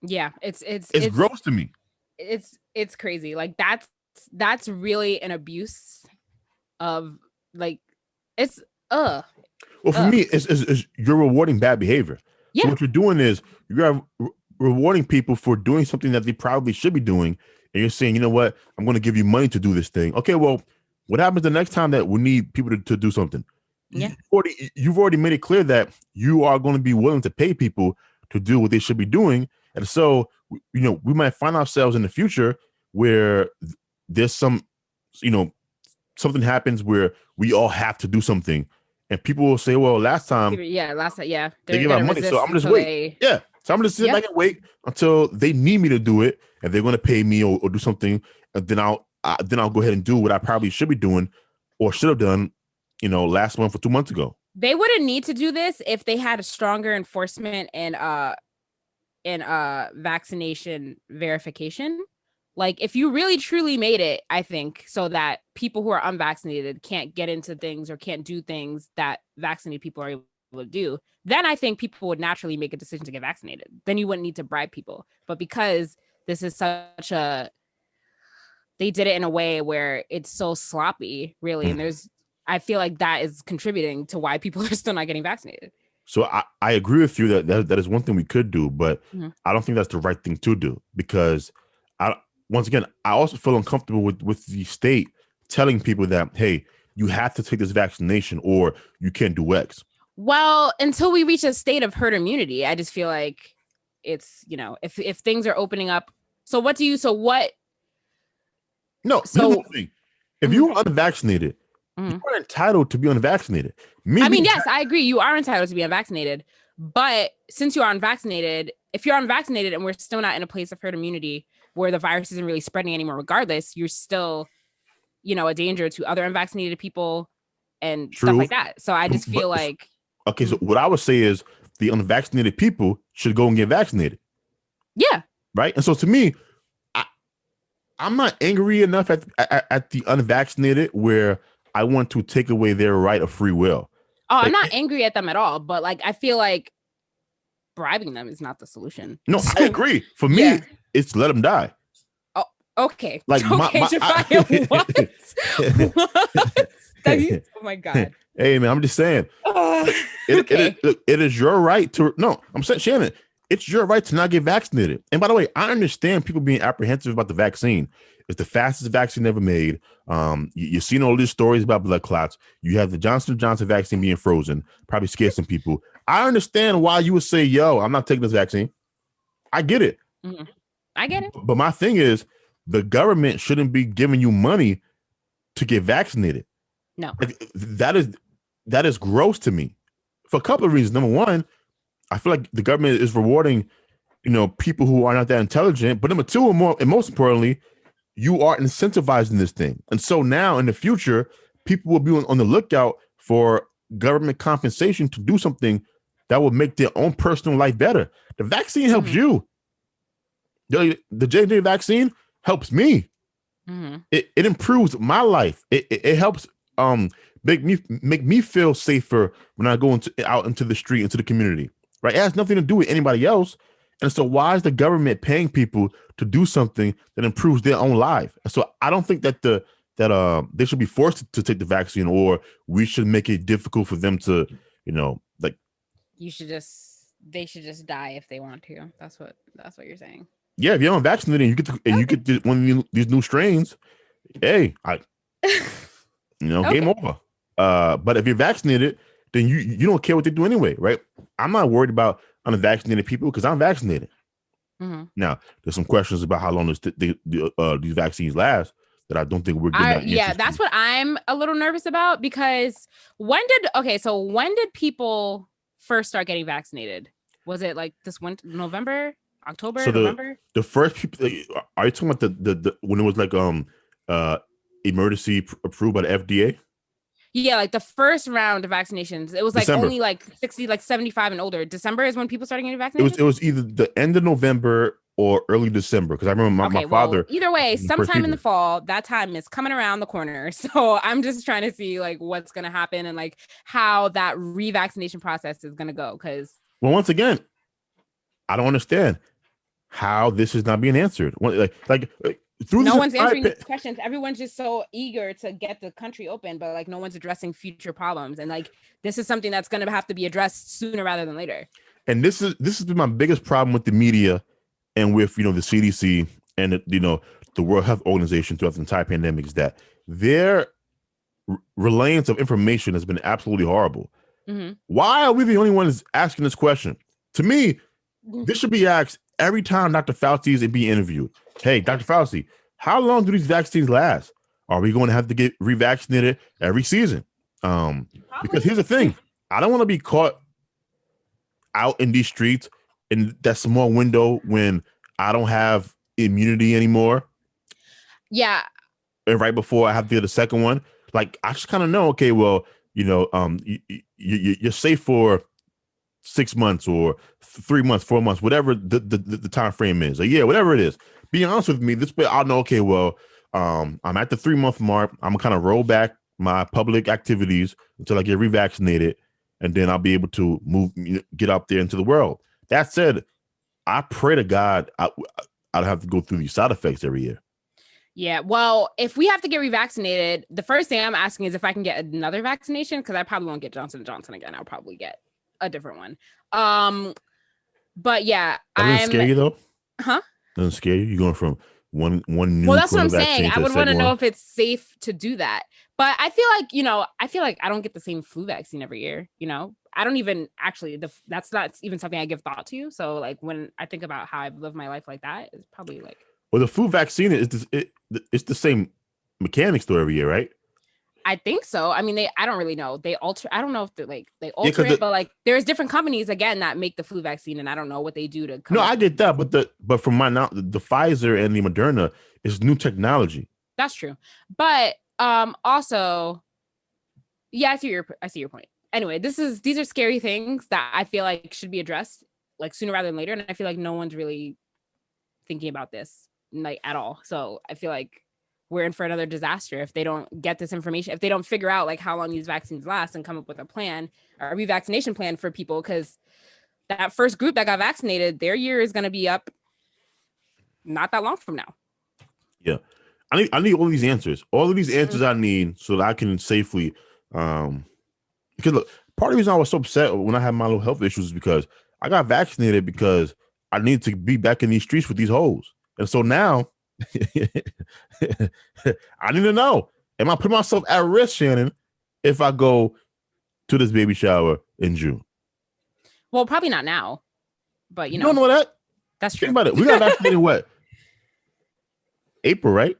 Yeah, it's gross to me. It's crazy. Like, that's really an abuse of, like, it's Well, for me, it's you're rewarding bad behavior. Yeah. So what you're doing is you're rewarding people for doing something that they probably should be doing, and you're saying, you know what, I'm going to give you money to do this thing. Okay, well, what happens the next time that we need people to do something? Yeah, you've already made it clear that you are going to be willing to pay people to do what they should be doing, and so we might find ourselves in the future where there's some, something happens where we all have to do something, and people will say, well, last time they give out money, so I'm just wait. Yeah, so I'm gonna sit back and wait until they need me to do it, and they're gonna pay me or do something, and then I'll go ahead and do what I probably should be doing or should have done, last month or 2 months ago. They wouldn't need to do this if they had a stronger enforcement and vaccination verification. Like, if you really truly made it, I think, so that people who are unvaccinated can't get into things or can't do things that vaccinated people are able to do, then I think people would naturally make a decision to get vaccinated. Then you wouldn't need to bribe people. But because this is they did it in a way where it's so sloppy, really, and I feel like that is contributing to why people are still not getting vaccinated. So I agree with you that is one thing we could do, but I don't think that's the right thing to do, because once again, I also feel uncomfortable with the state telling people that, hey, you have to take this vaccination or you can't do X. Well, until we reach a state of herd immunity, I just feel like it's, if things are opening up. So what? No, so if you're unvaccinated, you are entitled to be unvaccinated. Yes, I agree. You are entitled to be unvaccinated. But since you are unvaccinated, if you're unvaccinated and we're still not in a place of herd immunity where the virus isn't really spreading anymore, regardless, you're still, a danger to other unvaccinated people and stuff like that. So I just feel like. Okay, so what I would say is the unvaccinated people should go and get vaccinated. Yeah. Right. And so to me, I'm not angry enough at the unvaccinated where I want to take away their right of free will. Oh, I'm not angry at them at all, but like, I feel like bribing them is not the solution. No, I agree. For me, it's let them die. Oh, okay. Like, what? Oh my God. Hey, man, I'm just saying. It is your right to. No, I'm saying, Shannon, it's your right to not get vaccinated. And by the way, I understand people being apprehensive about the vaccine. It's the fastest vaccine ever made. You've seen all these stories about blood clots. You have the Johnson & Johnson vaccine being frozen. Probably scared some people. I understand why you would say, yo, I'm not taking this vaccine. I get it. Mm-hmm. I get it. But my thing is, the government shouldn't be giving you money to get vaccinated. No. Like, that is gross to me for a couple of reasons. Number one, I feel like the government is rewarding, people who are not that intelligent. But number two, and most importantly, you are incentivizing this thing. And so now in the future, people will be on the lookout for government compensation to do something that will make their own personal life better. The vaccine helps you. The J&J vaccine helps me. Mm-hmm. It improves my life. It helps make me feel safer when I go out into the street, into the community. Right? It has nothing to do with anybody else. And so why is the government paying people to do something that improves their own life? And so I don't think that they should be forced to take the vaccine, or we should make it difficult for them to, like. They should just die if they want to. That's what you're saying. Yeah, if you're unvaccinated and you get one of these new strains, hey, game over. But if you're vaccinated, then you don't care what they do anyway, right? I'm not worried about unvaccinated people because I'm vaccinated. Mm-hmm. Now, there's some questions about how long these vaccines last that I don't think we're getting answers that's to. what I'm a little nervous about, because when did people first start getting vaccinated? Was it like this winter, November, October, So November? the first people, are you talking about the when it was like emergency approved by the FDA? Yeah, like the first round of vaccinations. It was like December. only like 60, like 75 and older. December is when people started getting It vaccinated. was either the end of November or early December, because I remember my Okay, well, father either way, was the first sometime in people. the fall, that time is coming around the corner. So I'm just trying to see like what's gonna happen and like how that revaccination process is gonna go. Because Well, once again, I don't understand how this is not being answered. Through no this one's entire answering these questions. Everyone's just so eager to get the country open, but like no one's addressing future problems. And like this is something that's gonna have to be addressed sooner rather than later. and this has been my biggest problem with the media and with the CDC and the World Health Organization throughout the entire pandemic, is that their reliance of information has been absolutely horrible. Mm-hmm. Why are we the only ones asking this question? To me, this should be asked every time Dr. Fauci is being interviewed. Hey, Dr. Fauci, how long do these vaccines last? Are we going to have to get revaccinated every season? Because here's the thing, I don't want to be caught out in these streets in that small window when I don't have immunity anymore. Yeah. And right before I have to get the second one, like I just kind of know, okay, well, you're safe for 6 months or 3 months, 4 months, whatever the time frame is. Like, yeah, whatever it is. Be honest with me. This way I'll know, okay, well, I'm at the 3-month mark. I'm gonna kind of roll back my public activities until I get revaccinated, and then I'll be able to get out there into the world. That said, I pray to God I don't have to go through these side effects every year. Yeah, well, if we have to get revaccinated, the first thing I'm asking is if I can get another vaccination, because I probably won't get Johnson & Johnson again. I'll probably get a different one. But yeah, That doesn't scare you though? Huh? Doesn't scare you? You're going from one new Well, that's what I'm vaccine saying. I to the would want to second know one. if it's safe to do that. But I feel like I don't get the same flu vaccine every year. I don't even actually, that's not even something I give thought to. So like when I think about how I've lived my life like that, it's probably like. Well, the flu vaccine it's the same mechanics though every year, right? I think so. I mean, I don't really know. They alter. I don't know if they alter it, but like there's different companies again that make the flu vaccine, and I don't know what they do to come. No, I get that, but from my now, the Pfizer and the Moderna is new technology. That's true, but also, yeah, I see your point. Anyway, these are scary things that I feel like should be addressed like sooner rather than later, and I feel like no one's really thinking about this like at all. So I feel like we're in for another disaster if they don't get this information, if they don't figure out like how long these vaccines last and come up with a revaccination plan for people, because that first group that got vaccinated, their year is going to be up not that long from now. Yeah, I need all these answers. All of these answers I need so that I can safely. Because look, part of the reason I was so upset when I had my little health issues is because I got vaccinated because I need to be back in these streets with these hoes, and so now I need to know: am I putting myself at risk, Shannon, if I go to this baby shower in June? Well, probably not now, but you don't know that. That's true. Think about it. We got vaccinated what? April, right?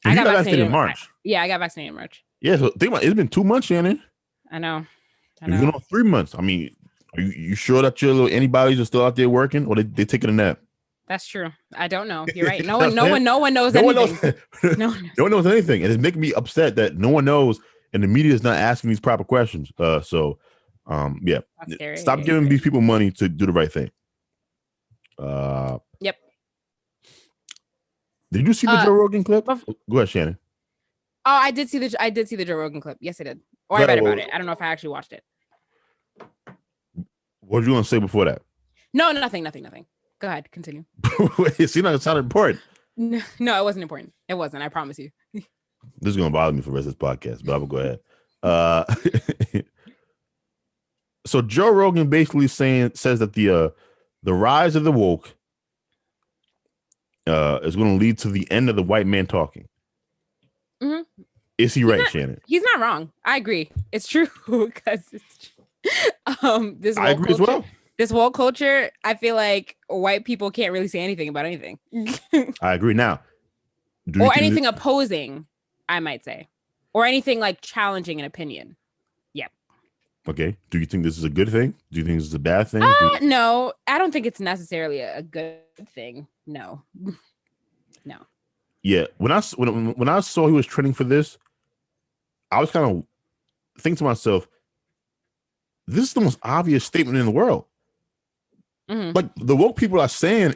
I got vaccinated in March. I got vaccinated in March. Yeah, so think about it. It's been 2 months, Shannon. I know. You know, 3 months. I mean, are you sure that your little antibodies are still out there working, or they taking a nap? That's true. I don't know. You're right. No one knows anything. No one knows anything, and it's making me upset that no one knows, and the media is not asking these proper questions. Yeah. Stop giving these people money to do the right thing. Yep. Did you see the Joe Rogan clip? Go ahead, Shannon. Oh, I did see the Joe Rogan clip. Yes, I did. Or I read about it. I don't know if I actually watched it. What did you want to say before that? No, nothing. Go ahead, continue. It seemed like it sounded important. No, it wasn't important. It wasn't. I promise you. This is gonna bother me for the rest of this podcast, but I will go ahead. So Joe Rogan basically says that the rise of the woke is going to lead to the end of the white man talking. Mm-hmm. Is he right, Shannon? He's not wrong. I agree. It's true because it's true. I agree as well. this woke culture, I feel like white people can't really say anything about anything. I agree. Now, or anything opposing, I might say, or anything like challenging an opinion. Yep. Okay. Do you think this is a good thing? Do you think this is a bad thing? No, I don't think it's necessarily a good thing. No. No. Yeah. When I saw he was trending for this, I was kind of thinking to myself, this is the most obvious statement in the world. Mm-hmm. Like the woke people are saying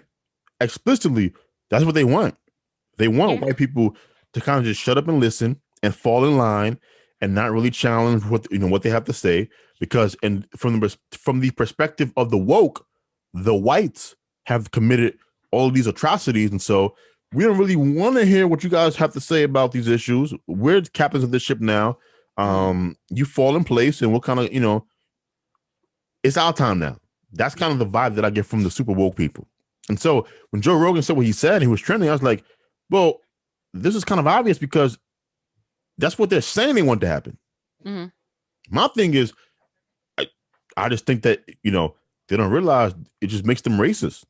explicitly, that's what they want. They want white people to kind of just shut up and listen and fall in line and not really challenge what they have to say, because from the perspective of the woke, the whites have committed all of these atrocities, and so we don't really want to hear what you guys have to say about these issues. We're captains of this ship now. You fall in place, and we'll kind of it's our time now. That's kind of the vibe that I get from the super woke people. And so when Joe Rogan said what he said, he was trending, I was like, well, this is kind of obvious because that's what they're saying they want to happen. Mm-hmm. My thing is, I just think that, they don't realize it just makes them racist.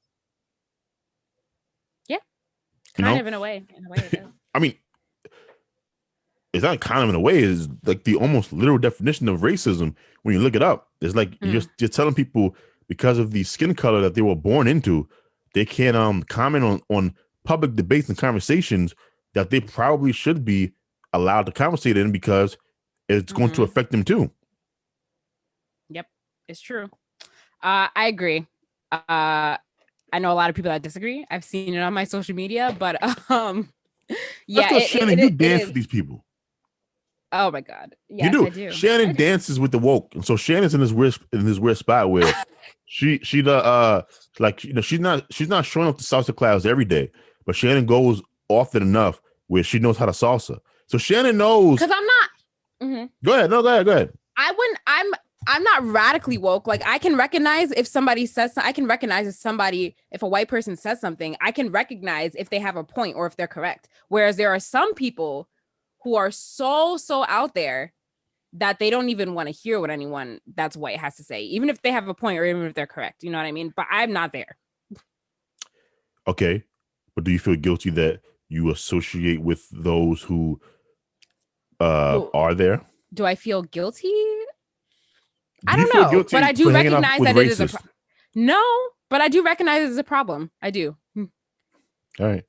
Yeah. Kind of in a way. It does. I mean, it's not kind of in a way, is like the almost literal definition of racism when you look it up. It's like you're telling people because of the skin color that they were born into, they can't comment on public debates and conversations that they probably should be allowed to conversate in because it's going to affect them too. Yep, it's true. I agree. I know a lot of people that disagree. I've seen it on my social media, but yeah. Shannon, you dance with these people. Oh my God. Yes, you do. I do. Shannon dances with the woke. And so Shannon's in this weird spot where she's not showing up to salsa class every day, but Shannon goes often enough where she knows how to salsa. So Shannon knows. Because I'm not. Mm-hmm. Go ahead. No, go ahead. I'm not radically woke. Like I can recognize if somebody says, if a white person says something, I can recognize if they have a point or if they're correct. Whereas there are some people who are so out there that they don't even want to hear what anyone that's white has to say, even if they have a point or even if they're correct. You know what I mean? But I'm not there. Okay. But do you feel guilty that you associate with those who are there? Do I feel guilty? I don't know, but I do recognize that it is a problem. No, but I do recognize it as a problem. I do. All right.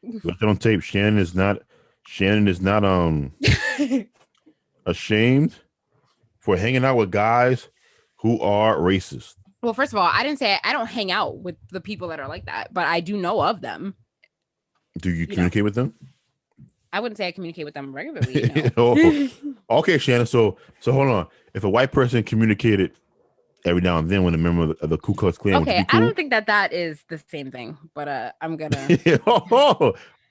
Left it on tape. Shannon is not ashamed for hanging out with guys who are racist. Well, first of all, I didn't say I don't hang out with the people that are like that, but I do know of them. Do you communicate with them? I wouldn't say I communicate with them regularly. Okay, Shannon. So hold on. If a white person communicated every now and then with a member of the Ku Klux Klan, okay, cool? I don't think that is the same thing, but I'm gonna.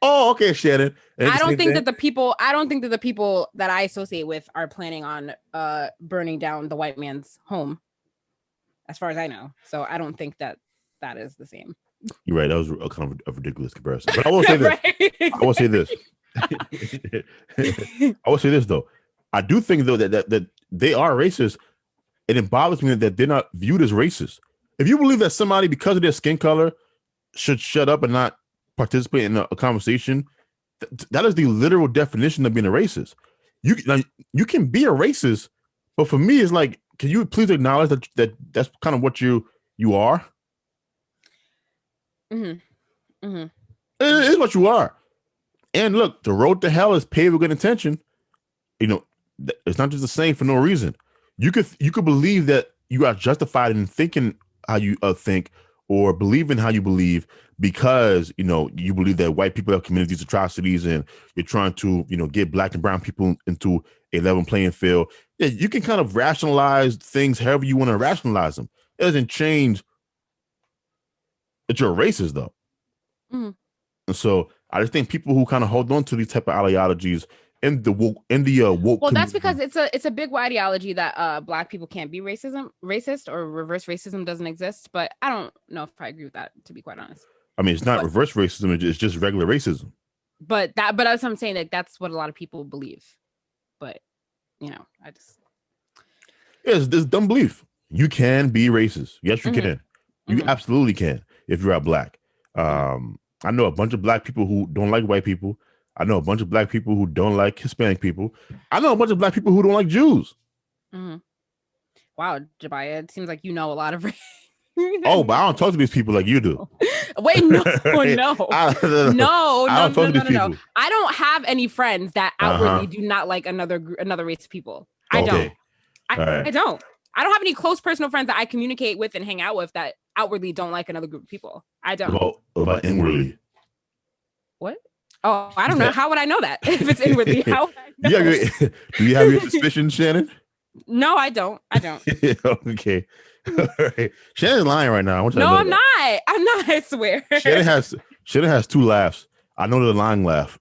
Okay, Shannon. I don't think that the people that I associate with are planning on burning down the white man's home, as far as I know. So I don't think that is the same. You're right. That was a kind of a ridiculous comparison. But I will say this. Right? I will say this. I will say this though. I do think though that they are racist, and it bothers me that they're not viewed as racist. If you believe that somebody, because of their skin color, should shut up and not participate in a conversation, that is the literal definition of being a racist. You can be a racist, but for me, it's like, can you please acknowledge that's kind of what you are? Mm-hmm. Mm-hmm. It is what you are. And look, the road to hell is paved with good intention. It's not just the same for no reason. You could believe that you are justified in thinking how you think, or believing how you believe, because you believe that white people have committed these atrocities, and you're trying to get black and brown people into a level playing field. Yeah, you can kind of rationalize things however you want to rationalize them. It doesn't change that you're a racist, though. Mm-hmm. And so I just think people who kind of hold on to these type of ideologies in the woke. Well, that's because it's a big ideology that black people can't be racist, or reverse racism doesn't exist. But I don't know if I agree with that, to be quite honest. I mean, it's not reverse racism; it's just regular racism. But that's what I'm saying. Like that's what a lot of people believe. But I just it's dumb belief. You can be racist. Yes, you can. You absolutely can if you're a black. I know a bunch of black people who don't like white people. I know a bunch of black people who don't like Hispanic people. I know a bunch of black people who don't like Jews. Wow, Jabaya, it seems like you know a lot of. Oh, but I don't talk to these people like you do. Wait, no. I don't have any friends that outwardly do not like another race of people. I don't. I don't. I don't have any close personal friends that I communicate with and hang out with that outwardly don't like another group of people. I don't. What about inwardly? What? Oh, I don't know. How would I know that? If it's inwardly, how would I know? Do you have your suspicions, Shannon? No, I don't. Okay. All right. Shannon's lying right now. I'm not. I swear. Shannon has two laughs. I know the lying laugh.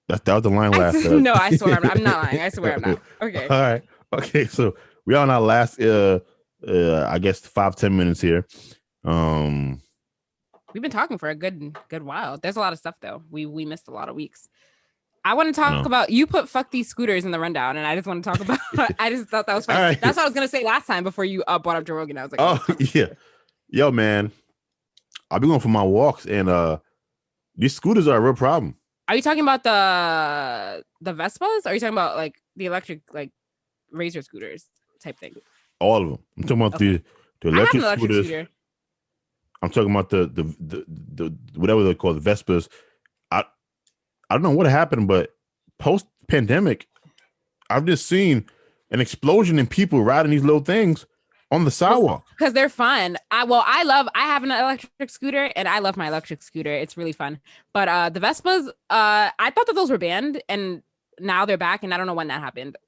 That was the lying laugh. No, I swear I'm not lying. I swear I'm not. Okay. All right. Okay. So we are on our last, I guess 5-10 minutes here. We've been talking for a good while. There's a lot of stuff though. We missed a lot of weeks. I want to talk about, you put fuck these scooters in the rundown, and I just want to talk about, I just thought that was funny. Right. That's what I was going to say last time before you brought up Joe Rogan. I was like, oh yeah. Yo, man, I'll be going for my walks, and these scooters are a real problem. Are you talking about the Vespas? Or are you talking about like the electric, like razor scooters type thing? All of them. I'm talking about the electric scooters. Scooter. I'm talking about the whatever they're called, the Vespas. I don't know what happened, but post-pandemic, I've just seen an explosion in people riding these little things on the sidewalk. Because they're fun. I have an electric scooter, and I love my electric scooter. It's really fun. But the Vespas, I thought that those were banned, and now they're back, and I don't know when that happened.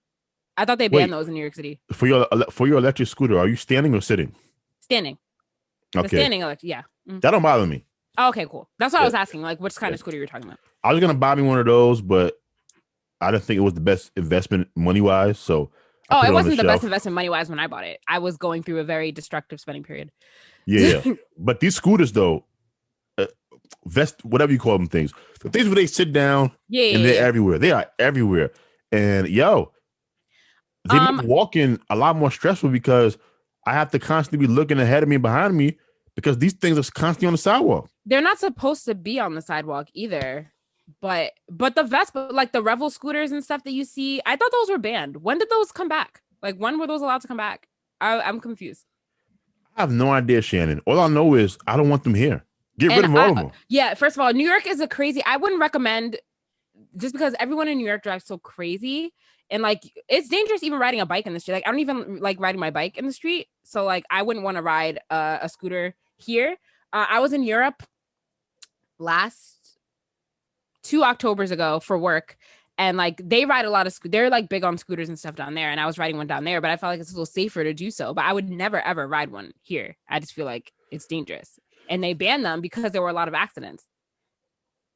I thought they banned those in New York City. For your electric scooter, are you standing or sitting? Standing. Okay. The standing electric, yeah. That don't bother me. Oh, okay, cool. That's what I was asking. Like, which kind of scooter you're talking about? I was gonna buy me one of those, but I didn't think it was the best investment money wise. So, it wasn't the best investment money wise when I bought it. I was going through a very destructive spending period. Yeah, but these scooters though, whatever you call them, things, the things where they sit down, and they're everywhere. They are everywhere, and they make walking a lot more stressful because I have to constantly be looking ahead of me and behind me because these things are constantly on the sidewalk. They're not supposed to be on the sidewalk either. But the Vespa, like the Revel scooters and stuff that you see, I thought those were banned. When did those come back? Like, when were those allowed to come back? I'm confused. I have no idea, Shannon. All I know is I don't want them here. Get rid of all of them. Yeah, first of all, New York is a crazy. I wouldn't recommend, just because everyone in New York drives so crazy. And like, it's dangerous even riding a bike in the street. Like, I don't even like riding my bike in the street. So like, I wouldn't want to ride a scooter here. I was in Europe last 2 Octobers ago for work, and like they ride a lot of they're like big on scooters and stuff down there, and I was riding one down there, but I felt like it's a little safer to do so. But I would never ever ride one here. I just feel like it's dangerous, and they banned them because there were a lot of accidents.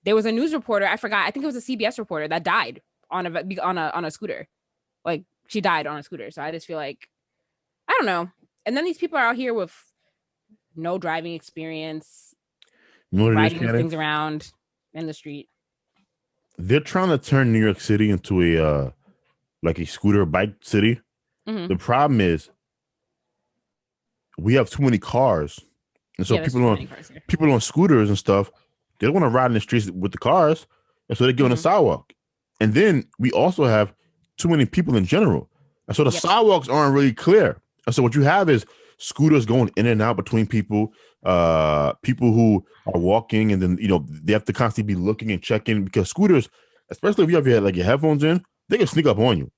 There was a news reporter, I forgot, I think it was a CBS reporter that died on a scooter. Like, she died on a scooter. So I just feel like, I don't know. And then these people are out here with no driving experience, riding these things around in the street. They're trying to turn New York City into a scooter bike city. Mm-hmm. The problem is we have too many cars, and so people on scooters and stuff, they don't want to ride in the streets with the cars, and so they get on the sidewalk. And then we also have too many people in general, and so the sidewalks aren't really clear. And so what you have is scooters going in and out between people, people who are walking, and then they have to constantly be looking and checking, because scooters, especially if you have your headphones in, they can sneak up on you.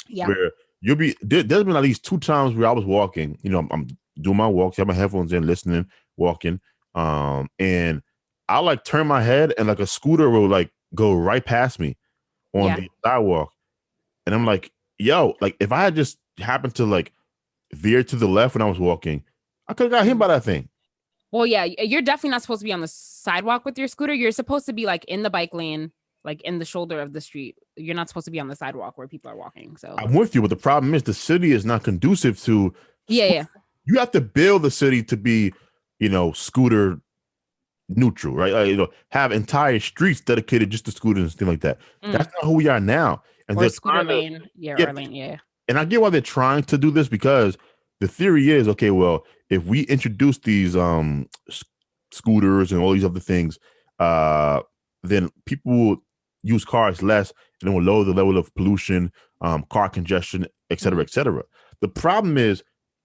Yeah, where you'll be there's been at least 2 times where I was walking, I'm doing my walks, have my headphones in, listening, walking, and I'll like turn my head, and like a scooter will like go right past me on the sidewalk, and I'm like, yo, like if I had just happened to like veer to the left when I was walking, I could have got hit by that thing. Well, yeah, you're definitely not supposed to be on the sidewalk with your scooter. You're supposed to be like in the bike lane, like in the shoulder of the street. You're not supposed to be on the sidewalk where people are walking. So I'm with you, but the problem is the city is not conducive to. Yeah. You have to build the city to be, scooter neutral, right? Like, have entire streets dedicated just to scooters and things like that. That's not who we are now. And or scooter lane, or lane, yeah. And I get why they're trying to do this, because the theory is, okay, well, if we introduce these scooters and all these other things, then people will use cars less, and it will lower the level of pollution, car congestion, et cetera, et cetera. The problem is,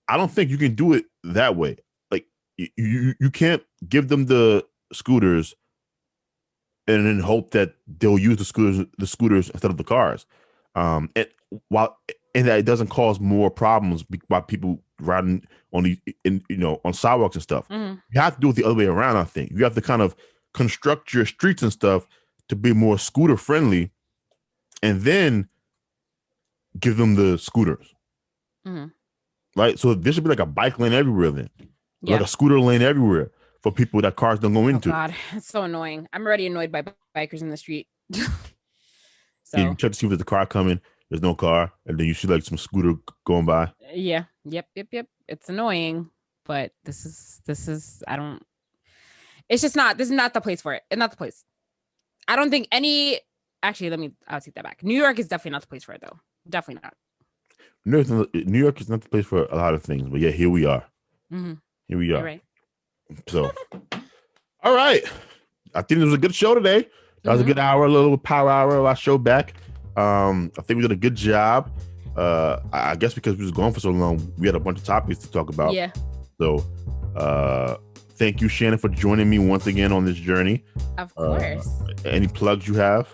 I don't think you can do it that way. Like you can't give them the scooters and then hope that they'll use the scooters instead of the cars. And that it doesn't cause more problems by people riding on on sidewalks and stuff. You have to do it the other way around. I think you have to kind of construct your streets and stuff to be more scooter friendly, and then give them the scooters. Right. So there should be like a bike lane everywhere then. Yeah. Like a scooter lane everywhere for people that cars don't go into. Oh God, it's so annoying. I'm already annoyed by bikers in the street. So yeah, you check to see if there's a car coming. There's no car, and then you see like some scooter going by. Yeah. Yep. It's annoying, but this is. I don't. It's just not. This is not the place for it. It's not the place. I don't think any. Actually, I'll take that back. New York is definitely not the place for it, though. Definitely not. New York is not the place for a lot of things, but yeah, here we are. Here we are. You're right. So, all right. I think it was a good show today. That was a good hour, a little power hour of our show back. I think we did a good job. I guess because we was gone for so long, we had a bunch of topics to talk about. Yeah. So, thank you, Shannon, for joining me once again on this journey. Of course. Any plugs you have?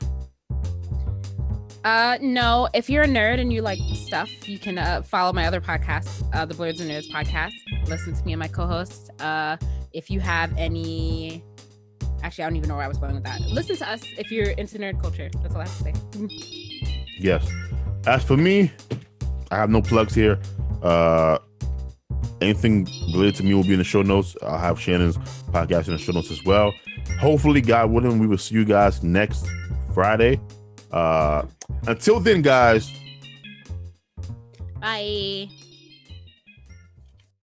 No. If you're a nerd and you like stuff, you can follow my other podcast, the Blerds and Nerds podcast. Listen to me and my co-host. If you have any... Actually, I don't even know where I was going with that. Listen to us if you're into nerd culture. That's all I have to say. Yes. As for me, I have no plugs here. Anything related to me will be in the show notes. I'll have Shannon's podcast in the show notes as well. Hopefully, God willing, we will see you guys next Friday. Until then, guys. Bye.